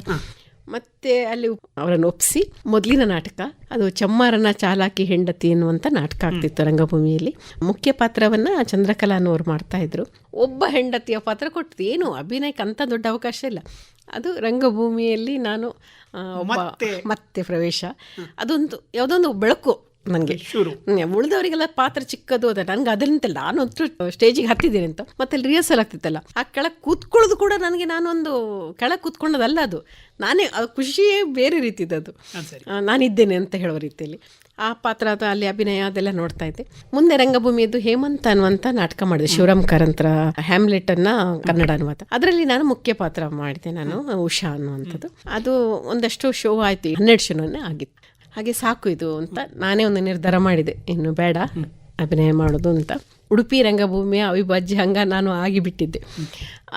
ಮತ್ತೆ ಅಲ್ಲಿ ಅವರನ್ನು ಒಪ್ಪಿಸಿ ಮೊದಲಿನ ನಾಟಕ ಅದು ಚಮ್ಮಾರನ ಚಾಲಾಕಿ ಹೆಂಡತಿ ಎನ್ನುವಂಥ ನಾಟಕ ಆಗ್ತಿತ್ತು ರಂಗಭೂಮಿಯಲ್ಲಿ. ಮುಖ್ಯ ಪಾತ್ರವನ್ನು ಚಂದ್ರಕಲಾ ಅನ್ನೋರು ಮಾಡ್ತಾ ಇದ್ರು. ಒಬ್ಬ ಹೆಂಡತಿಯ ಪಾತ್ರ ಕೊಟ್ಟಿದ್ದು. ಏನು ಅಭಿನಯಕ್ಕೆ ಅಂತ ದೊಡ್ಡ ಅವಕಾಶ ಇಲ್ಲ. ಅದು ರಂಗಭೂಮಿಯಲ್ಲಿ ನಾನು ಮತ್ತೆ ಪ್ರವೇಶ. ಅದೊಂದು ಯಾವುದೊಂದು ಬೆಳಕು ನನಗೆ. ಉಳಿದವರಿಗೆಲ್ಲ ಪಾತ್ರ ಚಿಕ್ಕದು ಅದ, ನನಗೆ ಅದರಿಂತಲ್ಲ. ನಾನಂತೂ ಸ್ಟೇಜಿಗೆ ಹತ್ತಿದ್ದೇನೆ ಅಂತ ಮತ್ತೆ ಅಲ್ಲಿ ರಿಹರ್ಸಲ್ ಆಗ್ತಿತ್ತಲ್ಲ, ಆ ಕೆಳಗೆ ಕೂತ್ಕೊಳ್ಳೋದು ಕೂಡ ನನಗೆ, ನಾನೊಂದು ಕೆಳಗೆ ಕೂತ್ಕೊಂಡದಲ್ಲ, ಅದು ನಾನೇ, ಖುಷಿಯೇ ಬೇರೆ ರೀತಿದದು. ನಾನಿದ್ದೇನೆ ಅಂತ ಹೇಳುವ ರೀತಿಯಲ್ಲಿ ಆ ಪಾತ್ರ, ಅದು ಅಲ್ಲಿ ಅಭಿನಯ ಅದೆಲ್ಲ ನೋಡ್ತಾ ಇದ್ದೆ. ಮುಂದೆ ರಂಗಭೂಮಿಯದ್ದು ಹೇಮಂತ ಅನ್ನುವಂಥ ನಾಟಕ ಮಾಡಿದೆ, ಶಿವರಾಮ್ ಕಾರಂತರ ಹ್ಯಾಮ್ಲೆಟ್ ಅನ್ನ ಕನ್ನಡ ಅನುವಾದ. ಅದರಲ್ಲಿ ನಾನು ಮುಖ್ಯ ಪಾತ್ರ ಮಾಡಿದೆ, ನಾನು ಉಷಾ ಅನ್ನುವಂಥದ್ದು. ಅದು ಒಂದಷ್ಟು ಶೋ ಆಯಿತು, 12 ಶೋನೇ ಆಗಿತ್ತು. ಹಾಗೆ ಸಾಕು ಇದು ಅಂತ ನಾನೇ ಒಂದು ನಿರ್ಧಾರ ಮಾಡಿದೆ, ಇನ್ನು ಬೇಡ ಅಭಿನಯ ಮಾಡೋದು ಅಂತ. ಉಡುಪಿ ರಂಗಭೂಮಿಯ ಅವಿಭಾಜ್ಯ ಅಂಗ ನಾನು ಆಗಿಬಿಟ್ಟಿದ್ದೆ.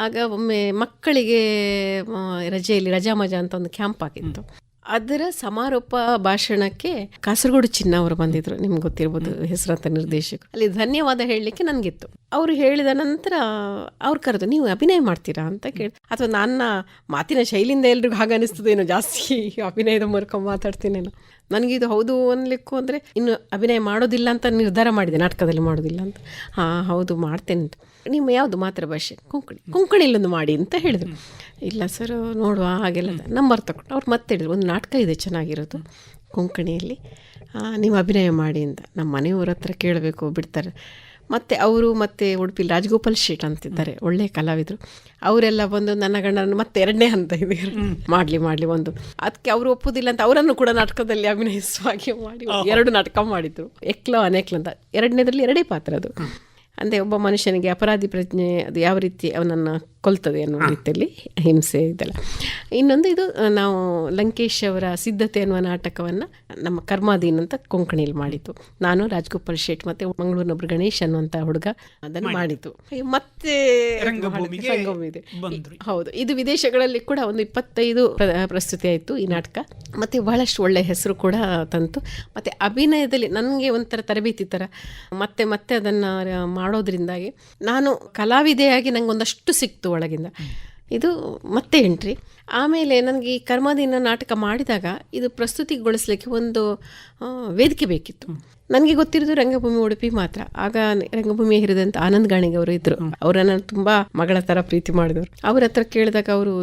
ಆಗ ಒಮ್ಮೆ ಮಕ್ಕಳಿಗೆ ರಜೆಯಲ್ಲಿ ರಜಾ ಮಜಾ ಅಂತ ಒಂದು ಕ್ಯಾಂಪ್ ಆಗಿತ್ತು. ಅದರ ಸಮಾರೋಪ ಭಾಷಣಕ್ಕೆ ಕಾಸರಗೋಡು ಚಿನ್ನ ಅವರು ಬಂದಿದ್ರು, ನಿಮ್ಗೆ ಗೊತ್ತಿರ್ಬೋದು, ಹೆಸರಾಂತ ನಿರ್ದೇಶಕರು. ಅಲ್ಲಿ ಧನ್ಯವಾದ ಹೇಳಲಿಕ್ಕೆ ನನಗಿತ್ತು. ಅವರು ಹೇಳಿದ ನಂತರ ಅವ್ರು ಕರೆದು ನೀವು ಅಭಿನಯ ಮಾಡ್ತೀರಾ ಅಂತ ಕೇಳಿ, ಅಥವಾ ನನ್ನ ಮಾತಿನ ಶೈಲಿಯಿಂದ ಎಲ್ರಿಗೂ ಹಾಗೆ ಅನಿಸ್ತದೇನೋ, ಜಾಸ್ತಿ ಅಭಿನಯದ ಮೂಲಕ ಮಾತಾಡ್ತೀನೇನೋ. ನನಗಿದು ಹೌದು ಅನ್ಲಿಕ್ಕೂ ಅಂದರೆ ಇನ್ನು ಅಭಿನಯ ಮಾಡೋದಿಲ್ಲ ಅಂತ ನಿರ್ಧಾರ ಮಾಡಿದೆ, ನಾಟಕದಲ್ಲಿ ಮಾಡೋದಿಲ್ಲ ಅಂತ. ಹಾಂ ಹೌದು ಮಾಡ್ತೇನೆ ಅಂತ. ನಿಮ್ಮ ಯಾವುದು ಮಾತೃಭಾಷೆ? ಕೊಂಕಣಿಲೊಂದು ಮಾಡಿ ಅಂತ ಹೇಳಿದರು. ಇಲ್ಲ ಸರ್ ನೋಡುವ ಹಾಗೆಲ್ಲ ನಂಬರ್ ತಗೊಂಡು ಅವ್ರು ಮತ್ತೆ ಹೇಳಿದ್ರು, ಒಂದು ನಾಟಕ ಇದೆ ಚೆನ್ನಾಗಿರೋದು ಕೊಂಕಣಿಯಲ್ಲಿ, ನೀವು ಅಭಿನಯ ಮಾಡಿ ಅಂತ. ನಮ್ಮ ಮನೆಯವ್ರ ಹತ್ರ ಕೇಳಬೇಕು ಬಿಡ್ತಾರೆ. ಮತ್ತು ಅವರು ಮತ್ತು ಉಡುಪಿಲಿ ರಾಜಗೋಪಾಲ್ ಶೇಟ್ ಅಂತಿದ್ದಾರೆ, ಒಳ್ಳೆಯ ಕಲಾವಿದರು. ಅವರೆಲ್ಲ ಬಂದು ನನ್ನ ಗಂಡನ ಮತ್ತೆ 2ನೇ ಹಂತ ಇದೆ ಮಾಡಲಿ ಒಂದು. ಅದಕ್ಕೆ ಅವರು ಒಪ್ಪುದಿಲ್ಲ ಅಂತ ಅವರನ್ನು ಕೂಡ ನಾಟಕದಲ್ಲಿ ಅಭಿನಯಿಸುವ ಹಾಗೆ ಮಾಡಿ 2 ನಾಟಕ ಮಾಡಿದ್ರು. ಎಕ್ಲೋ ಅನೇಕ್ಲ ಅಂತ. 2ನೇದ್ರಲ್ಲಿ 2 ಪಾತ್ರ ಅದು. ಅಂದರೆ ಒಬ್ಬ ಮನುಷ್ಯನಿಗೆ ಅಪರಾಧಿ ಪ್ರಜ್ಞೆ ಅದು ಯಾವ ರೀತಿ ಅವನನ್ನು ಕೊಲ್ತದೆ ಅನ್ನೋ ರೀತಿಯಲ್ಲಿ ಹಿಂಸೆ ಇದೆಲ್ಲ. ಇನ್ನೊಂದು ಇದು ನಾವು ಲಂಕೇಶ್ ಅವರ ಸಿದ್ಧತೆ ಅನ್ನುವ ನಾಟಕವನ್ನು ನಮ್ಮ ಕರ್ಮಾದೀನ್ ಅಂತ ಕೊಂಕಣಿಯಲ್ಲಿ ಮಾಡಿದ್ದು. ನಾನು ರಾಜಗೋಪಾಲ್ ಶೇಟ್ ಮತ್ತು ಮಂಗಳೂರಿನೊಬ್ರು ಗಣೇಶ್ ಅನ್ನುವಂಥ ಹುಡುಗ ಅದನ್ನು ಮಾಡಿದ್ದು. ಮತ್ತೆ ರಂಗಭೂಮಿದೆ. ಹೌದು, ಇದು ವಿದೇಶಗಳಲ್ಲಿ ಕೂಡ ಒಂದು 25 ಪ್ರಸ್ತುತಿ ಆಯಿತು ಈ ನಾಟಕ. ಮತ್ತು ಬಹಳಷ್ಟು ಒಳ್ಳೆಯ ಹೆಸರು ಕೂಡ ತಂತು. ಮತ್ತು ಅಭಿನಯದಲ್ಲಿ ನನಗೆ ಒಂಥರ ತರಬೇತಿ ಥರ ಮತ್ತೆ ಅದನ್ನು ಮಾಡೋದ್ರಿಂದಾಗಿ ನಾನು ಕಲಾವಿದೆಯಾಗಿ ನಂಗೆ ಒಂದಷ್ಟು ಸಿಕ್ತು ಒಳಗಿಂದ. ಇದು ಮತ್ತೆ ಎಂಟ್ರಿ. ಆಮೇಲೆ ನನಗೆ ಈ ಕರ್ಮಾದೀನ ನಾಟಕ ಮಾಡಿದಾಗ ಇದು ಪ್ರಸ್ತುತಿಗೊಳಿಸಲಿಕ್ಕೆ ಒಂದು ವೇದಿಕೆ ಬೇಕಿತ್ತು. ನನಗೆ ಗೊತ್ತಿರೋದು ರಂಗಭೂಮಿ ಉಡುಪಿ ಮಾತ್ರ. ಆಗ ರಂಗಭೂಮಿಯ ಹಿರಿದಂತ ಆನಂದ್ ಗಾಣಿಗ ಅವರು ಇದ್ದರು. ಅವರನ್ನು ತುಂಬ ಮಗಳ ಥರ ಪ್ರೀತಿ ಮಾಡಿದವರು. ಅವ್ರ ಹತ್ರ ಕೇಳಿದಾಗ ಅವರು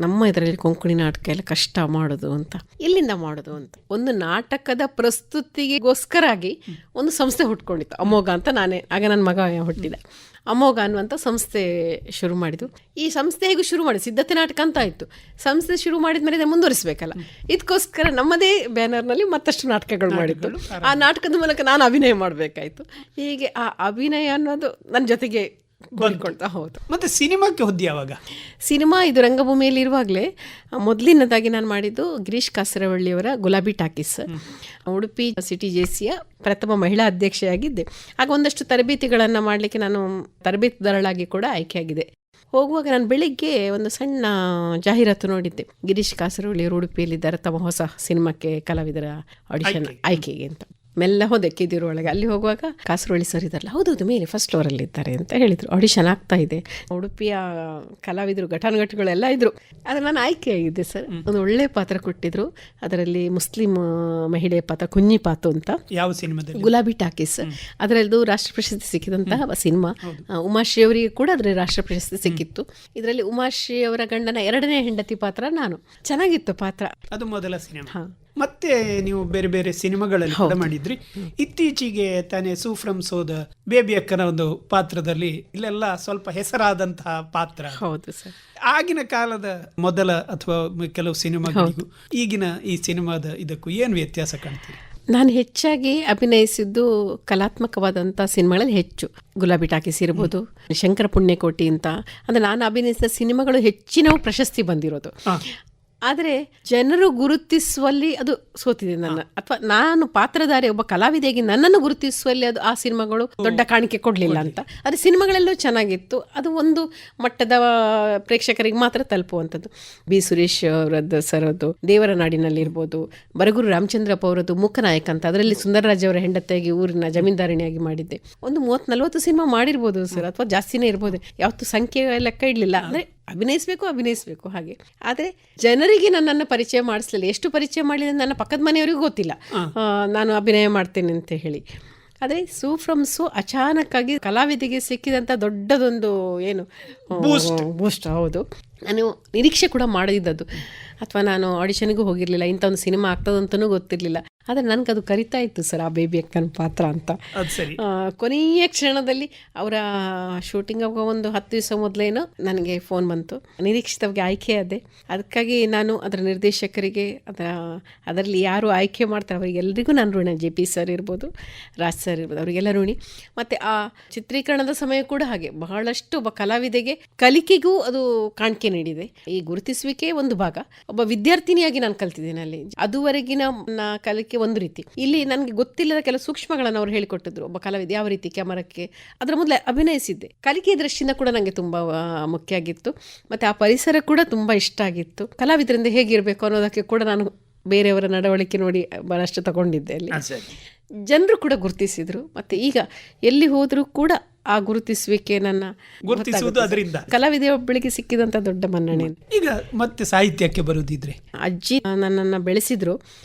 ನಮ್ಮ ಇದರಲ್ಲಿ ಕೊಂಕಣಿ ನಾಟಕ ಎಲ್ಲ ಕಷ್ಟ ಮಾಡೋದು ಅಂತ, ಎಲ್ಲಿಂದ ಮಾಡೋದು ಅಂತ. ಒಂದು ನಾಟಕದ ಪ್ರಸ್ತುತಿಗೋಸ್ಕರಾಗಿ ಒಂದು ಸಂಸ್ಥೆ ಹುಟ್ಕೊಂಡಿತ್ತು, ಅಮೋಘ ಅಂತ. ಆಗ ನನ್ನ ಮಗ ಹುಟ್ಟಿದ. ಅಮೋಘ ಅನ್ನುವಂಥ ಸಂಸ್ಥೆ ಶುರು ಮಾಡಿದ್ದು. ಈ ಸಂಸ್ಥೆ ಹೇಗೂ ಶುರು ಮಾಡಿ ಸಿದ್ಧತೆ ನಾಟಕ ಅಂತ ಆಯಿತು. ಸಂಸ್ಥೆ ಶುರು ಮಾಡಿದ ಮೇಲೆ ಮುಂದುವರಿಸಬೇಕಲ್ಲ, ಇದಕ್ಕೋಸ್ಕರ ನಮ್ಮದೇ ಬ್ಯಾನರ್ನಲ್ಲಿ ಮತ್ತಷ್ಟು ನಾಟಕಗಳು ಮಾಡಿದ್ದು. ಆ ನಾಟಕದ ಮೂಲಕ ನಾನು ಅಭಿನಯ ಮಾಡಬೇಕಾಯಿತು. ಹೀಗೆ ಆ ಅಭಿನಯ ಅನ್ನೋದು ನನ್ನ ಜೊತೆಗೆ ಕೊಂಡ್ಕೊಳ್ತಾ. ಹೌದು. ಮತ್ತೆ ಸಿನಿಮಾಕ್ಕೆ ಹೋದ್ದು ಯಾವಾಗ? ಸಿನಿಮಾ ಇದು ರಂಗಭೂಮಿಯಲ್ಲಿ ಇರುವಾಗಲೇ ಮೊದಲಿನದಾಗಿ ನಾನು ಮಾಡಿದ್ದು ಗಿರೀಶ್ ಕಾಸರವಳ್ಳಿಯವರ ಗುಲಾಬಿ ಟಾಕೀಸ್. ಉಡುಪಿ ಸಿಟಿ ಜೆಸಿಯ ಪ್ರಥಮ ಮಹಿಳಾ ಅಧ್ಯಕ್ಷೆಯಾಗಿದ್ದೆ. ಆಗ ಒಂದಷ್ಟು ತರಬೇತಿಗಳನ್ನು ಮಾಡಲಿಕ್ಕೆ ನಾನು ತರಬೇತುದಾರಳಾಗಿ ಕೂಡ ಆಯ್ಕೆಯಾಗಿದೆ. ಹೋಗುವಾಗ ನಾನು ಬೆಳಿಗ್ಗೆ ಒಂದು ಸಣ್ಣ ಜಾಹೀರಾತು ನೋಡಿದ್ದೆ, ಗಿರೀಶ್ ಕಾಸರವಳ್ಳಿಯವರು ಉಡುಪಿಯಲ್ಲಿದ್ದಾರೆ, ತಮ್ಮ ಹೊಸ ಸಿನಿಮಾಕ್ಕೆ ಕಲಾವಿದರ ಆಡಿಷನ್ ಆಯ್ಕೆಗೆ ಅಂತ. ಮೆಲ್ಲ ಹೋದೆ ಕಿದಿರು ಒಳಗೆ. ಅಲ್ಲಿ ಹೋಗುವಾಗ ಕಾಸರವಳ್ಳಿ ಸರ್ ಇದ್ದಾರಲ್ಲ, ಹೌದೌದು ಮೇಲೆ ಫಸ್ಟ್ ಫ್ಲೋರಲ್ಲಿ ಇದ್ದಾರೆ ಅಂತ ಹೇಳಿದರು. ಆಡಿಷನ್ ಆಗ್ತಾ ಇದೆ. ಉಡುಪಿಯ ಕಲಾವಿದರು ಘಟಾನುಘಟಿಗಳೆಲ್ಲ ಇದ್ದರು. ಆದರೆ ನಾನು ಆಯ್ಕೆಯಾಗಿದ್ದೆ ಸರ್. ಒಂದು ಒಳ್ಳೆಯ ಪಾತ್ರ ಕೊಟ್ಟಿದ್ರು. ಅದರಲ್ಲಿ ಮುಸ್ಲಿಂ ಮಹಿಳೆಯ ಪಾತ್ರ ಕುഞ്ഞി ಪಾತು ಅಂತ. ಯಾವ ಸಿನಿಮಾದಲ್ಲಿ? ಗುಲಾಬಿ ಟಾಕೀಸ್. ಅದರಲ್ಲೂ ರಾಷ್ಟ್ರ ಪ್ರಶಸ್ತಿ ಸಿಕ್ಕಿದಂತಹ ಸಿನಿಮಾ. ಉಮಾಶ್ರೀ ಅವರಿಗೆ ಕೂಡ ಅದರಲ್ಲಿ ರಾಷ್ಟ್ರ ಪ್ರಶಸ್ತಿ ಸಿಕ್ಕಿತ್ತು. ಇದರಲ್ಲಿ ಉಮಾಶ್ರೀ ಅವರ ಗಂಡನ 2ನೇ ಹೆಂಡತಿ ಪಾತ್ರ ನಾನು. ಚೆನ್ನಾಗಿತ್ತು ಪಾತ್ರ. ಅದು ಮೊದಲ ಸಿನಿಮಾ. ಮತ್ತೆ ನೀವು ಬೇರೆ ಬೇರೆ ಸಿನಿಮಾಗಳಲ್ಲಿ ಕೂಡ ಮಾಡಿದ್ರಿ. ಇತ್ತೀಚೆಗೆ ತಾನೇ ಸೂಫ್ರಮ್ ಸೋದ ಬೇಬಿ ಅಕ್ಕನ ಒಂದು ಪಾತ್ರದಲ್ಲಿ ಇಲ್ಲೆಲ್ಲ ಸ್ವಲ್ಪ ಹೆಸರಾದಂತಹ ಪಾತ್ರ. ಹೌದು ಸರ್. ಆಗಿನ ಕಾಲದ ಮೊದಲ ಅಥವಾ ಕೆಲವು ಸಿನಿಮಾಗಳಿಗೂ ಈಗಿನ ಈ ಸಿನಿಮಾದ ಇದಕ್ಕೂ ಏನು ವ್ಯತ್ಯಾಸ ಕಾಣ್ತೀರಿ? ನಾನು ಹೆಚ್ಚಾಗಿ ಅಭಿನಯಿಸಿದ್ದು ಕಲಾತ್ಮಕವಾದಂಥ ಸಿನಿಮಾಗಳಲ್ಲಿ ಹೆಚ್ಚು. ಗುಲಾಬಿ ಟಾಕೀಸ್ ಇರ್ಬೋದು, ಶಂಕರ ಪುಣ್ಯಕೋಟಿ ಅಂತ. ಅಂದರೆ ನಾನು ಅಭಿನಯಿಸಿದ ಸಿನಿಮಾಗಳು ಹೆಚ್ಚಿನವು ಪ್ರಶಸ್ತಿ ಬಂದಿರೋದು. ಆದರೆ ಜನರು ಗುರುತಿಸುವಲ್ಲಿ ಅದು ಸೋತಿದೆ ನನ್ನ, ಅಥವಾ ನಾನು ಪಾತ್ರಧಾರಿ ಒಬ್ಬ ಕಲಾವಿದೆಯಾಗಿ ನನ್ನನ್ನು ಗುರುತಿಸುವಲ್ಲಿ ಅದು ಆ ಸಿನಿಮಾಗಳು ದೊಡ್ಡ ಕಾಣಿಕೆ ಕೊಡಲಿಲ್ಲ ಅಂತ. ಆದರೆ ಸಿನಿಮಾಗಳೆಲ್ಲೂ ಚೆನ್ನಾಗಿತ್ತು. ಅದು ಒಂದು ಮಟ್ಟದ ಪ್ರೇಕ್ಷಕರಿಗೆ ಮಾತ್ರ ತಲುಪುವಂಥದ್ದು. ಬಿ ಸುರೇಶ್ ಅವರದ್ದು ಸರದ್ದು ದೇವರ ನಾಡಿನಲ್ಲಿ ಇರ್ಬೋದು, ಬರಗೂರು ರಾಮಚಂದ್ರಪ್ಪ ಅವರದ್ದು ಮೂಕನಾಯಕ ಅಂತ. ಅದರಲ್ಲಿ ಸುಂದರರಾಜ್ ಅವರ ಹೆಂಡತಿಯಾಗಿ ಊರಿನ ಜಮೀನ್ದಾರಿಣಿಯಾಗಿ ಮಾಡಿದ್ದೆ. ಒಂದು 30-40 ಸಿನಿಮಾ ಮಾಡಿರ್ಬೋದು ಸರ್, ಅಥವಾ ಜಾಸ್ತಿನೇ ಇರ್ಬೋದು. ಯಾವತ್ತೂ ಸಂಖ್ಯೆ ಲೆಕ್ಕ ಇಡಲಿಲ್ಲ. ಅಂದರೆ ಅಭಿನಯಿಸಬೇಕು ಹಾಗೆ. ಆದರೆ ಜನರಿಗೆ ನನ್ನನ್ನು ಪರಿಚಯ ಮಾಡಿಸ್ಲಿಲ್ಲ. ಎಷ್ಟು ಪರಿಚಯ ಮಾಡಲಿಲ್ಲ ನನ್ನ ಪಕ್ಕದ ಮನೆಯವರಿಗೂ ಗೊತ್ತಿಲ್ಲ ನಾನು ಅಭಿನಯ ಮಾಡ್ತೇನೆ ಅಂತ ಹೇಳಿ. ಆದರೆ ಫ್ರಮ್ ಸೋ ಅಚಾನಕ್ಕಾಗಿ ಕಲಾವಿದಿಗೆ ಸಿಕ್ಕಿದಂಥ ದೊಡ್ಡದೊಂದು ಏನು ಬೂಸ್ಟ್. ಹೌದು, ನಾನು ನಿರೀಕ್ಷೆ ಕೂಡ ಮಾಡಿದ್ದದು. ಅಥವಾ ನಾನು ಆಡಿಷನ್ಗೂ ಹೋಗಿರಲಿಲ್ಲ, ಇಂಥ ಒಂದು ಸಿನಿಮಾ ಆಗ್ತದಂತನೂ ಗೊತ್ತಿರಲಿಲ್ಲ. ಆದರೆ ನನಗದು ಕರಿತಾ ಇತ್ತು ಸರ್, ಆ ಬೇಬಿ ಅಕ್ಕನ ಪಾತ್ರ ಅಂತ. ಕೊನೆಯ ಕ್ಷಣದಲ್ಲಿ ಅವರ ಶೂಟಿಂಗ್ ಆಗುವ ಒಂದು 10 ದಿವಸ ಮೊದಲೇನೋ ನನಗೆ ಫೋನ್ ಬಂತು, ನಿರೀಕ್ಷಿತವಾಗಿ ಆಯ್ಕೆ ಆದೆ. ಅದಕ್ಕಾಗಿ ನಾನು ಅದರ ನಿರ್ದೇಶಕರಿಗೆ, ಅದರಲ್ಲಿ ಯಾರು ಆಯ್ಕೆ ಮಾಡ್ತಾರೆ ಅವರಿಗೆಲ್ಲರಿಗೂ ನಾನು ಋಣಿ. JP ಸರ್ ಇರ್ಬೋದು, ರಾಜ್ ಸರ್ ಇರ್ಬೋದು, ಅವರಿಗೆಲ್ಲ ಋಣಿ. ಮತ್ತು ಆ ಚಿತ್ರೀಕರಣದ ಸಮಯ ಕೂಡ ಹಾಗೆ ಬಹಳಷ್ಟು ಒಬ್ಬ ಕಲಾವಿದೆಗೆ ಕಲಿಕೆಗೂ ಅದು ಕಾಣಿಕೆ ನೀಡಿದೆ. ಈ ಗುರುತಿಸುವಿಕೆ ಒಂದು ಭಾಗ. ಒಬ್ಬ ವಿದ್ಯಾರ್ಥಿನಿಯಾಗಿ ನಾನು ಕಲ್ತಿದ್ದೇನೆ ಅಲ್ಲಿ. ಅದುವರೆಗಿನ ಕಲಿಕೆ ಒಂದು ರೀತಿ. ಇಲ್ಲಿ ನನಗೆ ಗೊತ್ತಿಲ್ಲದ ಕೆಲವು ಸೂಕ್ಷ್ಮಗಳನ್ನು ಅವ್ರು ಹೇಳಿಕೊಟ್ಟಿದ್ರು. ಒಬ್ಬ ಕಲಾವಿದ ಯಾವ ರೀತಿ ಕ್ಯಾಮರಕ್ಕೆ, ಅದರ ಮೊದಲೇ ಅಭಿನಯಿಸಿದ್ದೆ. ಕಲಿಕೆ ದೃಷ್ಟಿಯಿಂದ ಕೂಡ ನನಗೆ ತುಂಬ ಮುಖ್ಯ ಆಗಿತ್ತು. ಮತ್ತು ಆ ಪರಿಸರ ಕೂಡ ತುಂಬ ಇಷ್ಟ ಆಗಿತ್ತು. ಕಲಾವಿದರಿಂದ ಹೇಗಿರಬೇಕು ಅನ್ನೋದಕ್ಕೆ ಕೂಡ ನಾನು ಬೇರೆಯವರ ನಡವಳಿಕೆ ನೋಡಿ ಬಹಳಷ್ಟು ತಗೊಂಡಿದ್ದೆ ಅಲ್ಲಿ. ಜನರು ಕೂಡ ಗುರುತಿಸಿದರು. ಮತ್ತು ಈಗ ಎಲ್ಲಿ ಹೋದರೂ ಕೂಡ ಆ ಗುರುತಿಸುವಿಕೆ ನನ್ನ ಗುರುತಿಸುವುದು ಅದರಿಂದ ಕಲಾವಿದೆ ಒಬ್ಬಳಿಗೆ ಸಿಕ್ಕಿದಂಥ ದೊಡ್ಡ ಮನ್ನಣೆ. ಈಗ ಮತ್ತೆ ಸಾಹಿತ್ಯಕ್ಕೆ ಬರುವುದಿದ್ರೆ, ಅಜ್ಜಿ ನನ್ನನ್ನು ಬೆಳೆಸಿದ್ರು,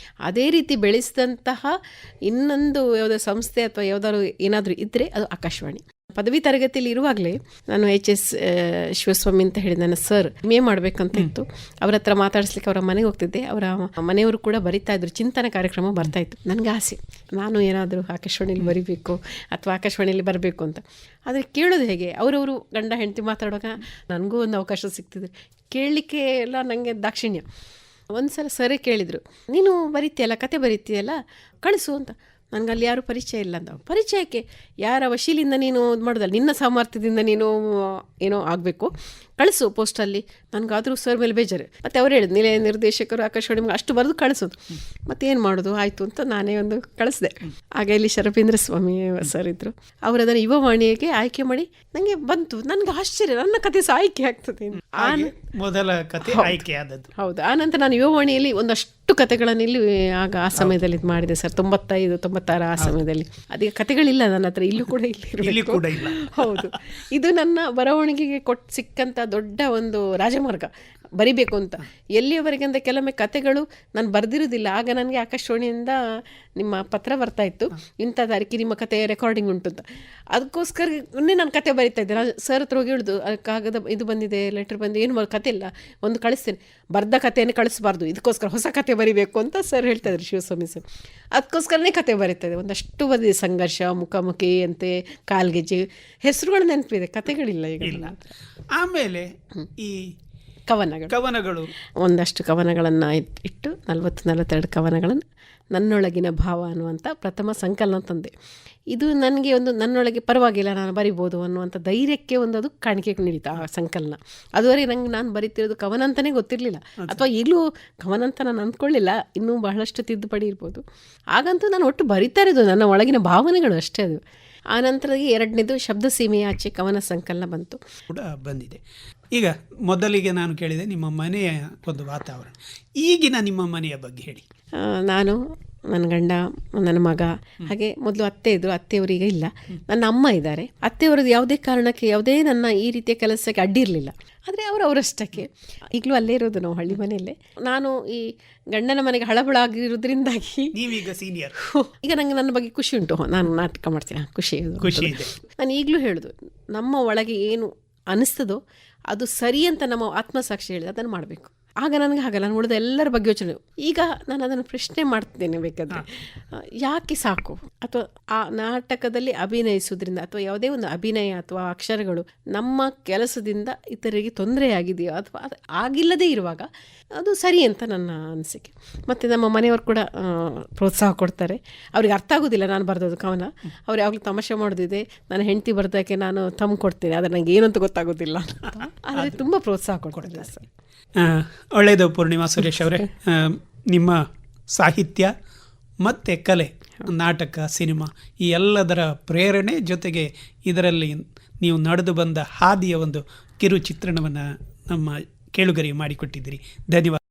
ಅದೇ ರೀತಿ ಬೆಳೆಸಿದಂತಹ ಇನ್ನೊಂದು ಯಾವುದೋ ಸಂಸ್ಥೆ ಅಥವಾ ಯಾವುದಾದ್ರು ಏನಾದರೂ ಇದ್ದರೆ ಅದು ಆಕಾಶವಾಣಿ. ಪದವಿ ತರಗತಿಯಲ್ಲಿ ಇರುವಾಗಲೇ ನಾನು HS ಶಿವಸ್ವಾಮಿ ಅಂತ ಹೇಳಿ ನನ್ನ ಸರ್ MA ಮಾಡಬೇಕಂತ ಇತ್ತು. ಅವ್ರ ಹತ್ರ ಮಾತಾಡಿಸ್ಲಿಕ್ಕೆ ಅವರ ಮನೆಗೆ ಹೋಗ್ತಿದ್ದೆ. ಅವರ ಮನೆಯವರು ಕೂಡ ಬರಿತಾ ಇದ್ರು, ಚಿಂತನ ಕಾರ್ಯಕ್ರಮ ಬರ್ತಾ ಇತ್ತು. ನನಗೆ ಆಸೆ, ನಾನು ಏನಾದರೂ ಆಕಾಶವಾಣಿಯಲ್ಲಿ ಬರಿಬೇಕು ಅಥವಾ ಆಕಾಶವಾಣಿಯಲ್ಲಿ ಬರಬೇಕು ಅಂತ. ಆದರೆ ಕೇಳೋದು ಹೇಗೆ? ಅವರವರು ಗಂಡ ಹೆಂಡತಿ ಮಾತಾಡುವಾಗ ನನಗೂ ಒಂದು ಅವಕಾಶ ಸಿಗ್ತಿದೆ, ಕೇಳಲಿಕ್ಕೆ ಎಲ್ಲ ನನಗೆ ದಾಕ್ಷಿಣ್ಯ. ಒಂದು ಸಲ ಸರೇ ಕೇಳಿದರು, ನೀನು ಬರೀತೀಯಲ್ಲ, ಕತೆ ಬರೀತೀಯಲ್ಲ, ಕಳಿಸು ಅಂತ. ನನಗೆ ಅಲ್ಲಿ ಯಾರೂ ಪರಿಚಯ ಇಲ್ಲ ಅಂತ. ಪರಿಚಯಕ್ಕೆ ಯಾರ ವಶೀಲಿಂದ ನೀನು ಇದು ಮಾಡೋದಲ್ಲ, ನಿನ್ನ ಸಾಮರ್ಥ್ಯದಿಂದ ನೀನು ಏನೋ ಆಗಬೇಕು, ಕಳಿಸು ಪೋಸ್ಟಲ್ಲಿ. ನನಗಾದರೂ ಸರ್ ಮೇಲೆ ಬೇಜಾರು. ಮತ್ತು ಅವ್ರು ಹೇಳಿದ್ರು, ನಿಲಯ ನಿರ್ದೇಶಕರು ಆಕಾಶವಾಣಿ ಅಷ್ಟು ಬರೆದು ಕಳಿಸೋದು. ಮತ್ತೇನು ಮಾಡೋದು, ಆಯಿತು ಅಂತ ನಾನೇ ಒಂದು ಕಳಿಸಿದೆ. ಆಗ ಇಲ್ಲಿ ಶರಪೇಂದ್ರ ಸ್ವಾಮಿ ಸರ್ ಇದ್ದರು. ಅವರು ಅದನ್ನು ಯುವವಾಣಿಗೆ ಆಯ್ಕೆ ಮಾಡಿ ನನಗೆ ಬಂತು. ನನಗೆ ಆಶ್ಚರ್ಯ, ನನ್ನ ಕತೆ ಸಹ ಆಯ್ಕೆ ಆಗ್ತದೆ. ಮೊದಲ ಕತೆ ಆಯ್ಕೆ ಆದದ್ದು. ಹೌದು. ಆನಂತರ ನಾನು ಯುವವಾಣಿಯಲ್ಲಿ ಒಂದಷ್ಟು ಕತೆಗಳನ್ನು ಇಲ್ಲಿ ಆಗ ಆ ಸಮಯದಲ್ಲಿ ಇದು ಮಾಡಿದೆ ಸರ್, 95-96 ಆ ಸಮಯದಲ್ಲಿ. ಅದೀಗ ಕತೆಗಳಿಲ್ಲ ನನ್ನ ಹತ್ರ, ಇಲ್ಲೂ ಕೂಡ ಇಲ್ಲ. ಹೌದು, ಇದು ನನ್ನ ಬರವಣಿಗೆಗೆ ಸಿಕ್ಕಂಥ ದೊಡ್ಡ ಒಂದು ರಾಜಮಾರ್ಗ, ಬರಿಬೇಕು ಅಂತ. ಎಲ್ಲಿಯವರೆಗೆ ಅಂದರೆ ಕೆಲವೊಮ್ಮೆ ಕತೆಗಳು ನಾನು ಬರೆದಿರೋದಿಲ್ಲ. ಆಗ ನನಗೆ ಆಕಾಶವಾಣಿಯಿಂದ ನಿಮ್ಮ ಪತ್ರ ಬರ್ತಾ ಇತ್ತು, ಇಂಥ ತಾರೀಕಿಗೆ ನಿಮ್ಮ ಕತೆ ರೆಕಾರ್ಡಿಂಗ್ ಉಂಟು ಅಂತ. ಅದಕ್ಕೋಸ್ಕರ ನಾನು ಕತೆ ಬರಿತಾ ಇದ್ದೆ. ನಾನು ಸರ್ ಹತ್ರ ಹೋಗಿ ಹೇಳುದು, ಕಾಗದ ಇದು ಬಂದಿದೆ, ಲೆಟ್ರ್ ಬಂದಿದೆ, ಏನು ಕತೆ ಇಲ್ಲ, ಒಂದು ಕಳಿಸ್ತೇನೆ, ಬರ್ದ ಕಥೆಯನ್ನು ಕಳಿಸಬಾರ್ದು, ಇದಕ್ಕೋಸ್ಕರ ಹೊಸ ಕತೆ ಬರಿಬೇಕು ಅಂತ ಸರ್ ಹೇಳ್ತಾ ಇದ್ರು, ಶಿವಸ್ವಾಮಿ ಸರ್. ಅದಕ್ಕೋಸ್ಕರನೇ ಕತೆ ಬರೀತಾ ಇದೆ. ಒಂದಷ್ಟು ಬಂದಿದೆ, ಸಂಘರ್ಷ, ಮುಖಾಮುಖಿ ಅಂತೆ, ಕಾಲ್ಗೆಜ್ಜೆ, ಹೆಸರುಗಳು ನೆನಪಿದೆ, ಕತೆಗಳಿಲ್ಲ ಈಗ. ಆಮೇಲೆ ಈ ಕವನಗಳು ಒಂದಷ್ಟು ಕವನಗಳನ್ನು ಇಟ್ಟು 42 ಕವನಗಳನ್ನು ನನ್ನೊಳಗಿನ ಭಾವ ಅನ್ನುವಂಥ ಪ್ರಥಮ ಸಂಕಲನ ತಂದೆ. ಇದು ನನಗೆ ಒಂದು ನನ್ನೊಳಗೆ ಪರವಾಗಿಲ್ಲ, ನಾನು ಬರಿಬೋದು ಅನ್ನುವಂಥ ಧೈರ್ಯಕ್ಕೆ ಒಂದು ಅದು ಕಾಣಿಕೆ ನೀಡಿತು ಆ ಸಂಕಲನ. ಅದುವರೆಗೆ ನಂಗೆ ನಾನು ಬರಿತಿರೋದು ಕವನ ಅಂತಲೇ ಗೊತ್ತಿರಲಿಲ್ಲ, ಅಥವಾ ಈಗಲೂ ಕವನ ಅಂತ ನಾನು ಅಂದ್ಕೊಳ್ಳಿಲ್ಲ. ಇನ್ನೂ ಬಹಳಷ್ಟು ತಿದ್ದುಪಡಿ ಇರ್ಬೋದು. ಆಗಂತೂ ನಾನು ಒಟ್ಟು ಬರಿತಾ ಇರೋದು ನನ್ನ ಒಳಗಿನ ಭಾವನೆಗಳು ಅಷ್ಟೇ. ಅದು ಆನಂತರ 2ನೇದು ಶಬ್ದ ಸೀಮೆಯ ಆಚೆ ಕವನ ಸಂಕಲನ ಬಂತು, ಕೂಡ ಬಂದಿದೆ. ಈಗ ಮೊದಲಿಗೆ ನಾನು ಕೇಳಿದೆ ನಿಮ್ಮ ಮನೆಯ ಒಂದು ವಾತಾವರಣ, ಈಗಿನ ನಿಮ್ಮ ಮನೆಯ ಬಗ್ಗೆ ಹೇಳಿ. ನಾನು, ನನ್ನ ಗಂಡ, ನನ್ನ ಮಗ, ಹಾಗೆ ಮೊದಲು ಅತ್ತೆ ಇದ್ದರು, ಅತ್ತೆಯವರೀಗ ಇಲ್ಲ. ನನ್ನ ಅಮ್ಮ ಇದ್ದಾರೆ. ಅತ್ತೆಯವರದ್ದು ಯಾವುದೇ ಕಾರಣಕ್ಕೆ ಯಾವುದೇ ನನ್ನ ಈ ರೀತಿಯ ಕೆಲಸಕ್ಕೆ ಅಡ್ಡಿರಲಿಲ್ಲ. ಆದರೆ ಅವರಷ್ಟಕ್ಕೆ ಈಗಲೂ ಅಲ್ಲೇ ಇರೋದು, ನಾವು ಹಳ್ಳಿ ಮನೆಯಲ್ಲೇ. ನಾನು ಈ ಗಂಡನ ಮನೆಗೆ ಹಳಬಳ ಆಗಿರೋದ್ರಿಂದಾಗಿ ನೀವೀಗ ಸೀನಿಯರ್. ಈಗ ನನಗೆ ನನ್ನ ಬಗ್ಗೆ ಖುಷಿ ಉಂಟು, ನಾನು ನಾಟಕ ಮಾಡ್ತೀನಿ, ಖುಷಿ ಇದೆ. ನಾನು ಈಗಲೂ ಹೇಳೋದು, ನಮ್ಮ ಒಳಗೆ ಏನು ಅನಿಸ್ತದೋ ಅದು ಸರಿ ಅಂತ ನಮ್ಮ ಆತ್ಮಸಾಕ್ಷಿ ಹೇಳಿದೆ, ಅದನ್ನು ಮಾಡಬೇಕು. ಆಗ ನನಗೆ ಹಾಗಲ್ಲ, ನಾನು ಉಳಿದ ಎಲ್ಲರ ಬಗ್ಗೆ ಯೋಚನೆ. ಈಗ ನಾನು ಅದನ್ನು ಪ್ರಶ್ನೆ ಮಾಡ್ತೇನೆ, ಬೇಕಾದರೆ ಯಾಕೆ ಸಾಕು, ಅಥವಾ ಆ ನಾಟಕದಲ್ಲಿ ಅಭಿನಯಿಸೋದ್ರಿಂದ ಅಥವಾ ಯಾವುದೇ ಒಂದು ಅಭಿನಯ ಅಥವಾ ಅಕ್ಷರಗಳು ನಮ್ಮ ಕೆಲಸದಿಂದ ಇತರರಿಗೆ ತೊಂದರೆಯಾಗಿದೆಯೋ ಅಥವಾ ಅದು ಆಗಿಲ್ಲದೇ ಇರುವಾಗ ಅದು ಸರಿ ಅಂತ ನನ್ನ ಅನಿಸಿಕೆ. ಮತ್ತು ನಮ್ಮ ಮನೆಯವರು ಕೂಡ ಪ್ರೋತ್ಸಾಹ ಕೊಡ್ತಾರೆ. ಅವ್ರಿಗೆ ಅರ್ಥ ಆಗೋದಿಲ್ಲ ನಾನು ಬರೆದೋದು ಕವನ. ಅವ್ರು ಯಾವಾಗಲೂ ತಮಾಷೆ ಮಾಡೋದಿದೆ, ನಾನು ಹೆಂಡತಿ ಬರ್ದಕ್ಕೆ ನಾನು ಕೊಡ್ತೇನೆ, ಆದರೆ ನನಗೆ ಏನಂತ ಗೊತ್ತಾಗೋದಿಲ್ಲ, ಆದರೆ ತುಂಬ ಪ್ರೋತ್ಸಾಹ ಕೊಡ್ತಾರೆ ಸರ್. ಒಳ್ಳೆಯದು ಪೂರ್ಣಿಮಾ ಸುರೇಶ್ ಅವರೇ. ನಿಮ್ಮ ಸಾಹಿತ್ಯ ಮತ್ತು ಕಲೆ, ನಾಟಕ, ಸಿನಿಮಾ, ಈ ಎಲ್ಲದರ ಪ್ರೇರಣೆ ಜೊತೆಗೆ ಇದರಲ್ಲಿ ನೀವು ನಡೆದು ಬಂದ ಹಾದಿಯ ಒಂದು ಕಿರು ಚಿತ್ರಣವನ್ನು ನಮ್ಮ ಕೇಳುಗರಿಗೆ ಮಾಡಿಕೊಟ್ಟಿದ್ದೀರಿ. ಧನ್ಯವಾದ.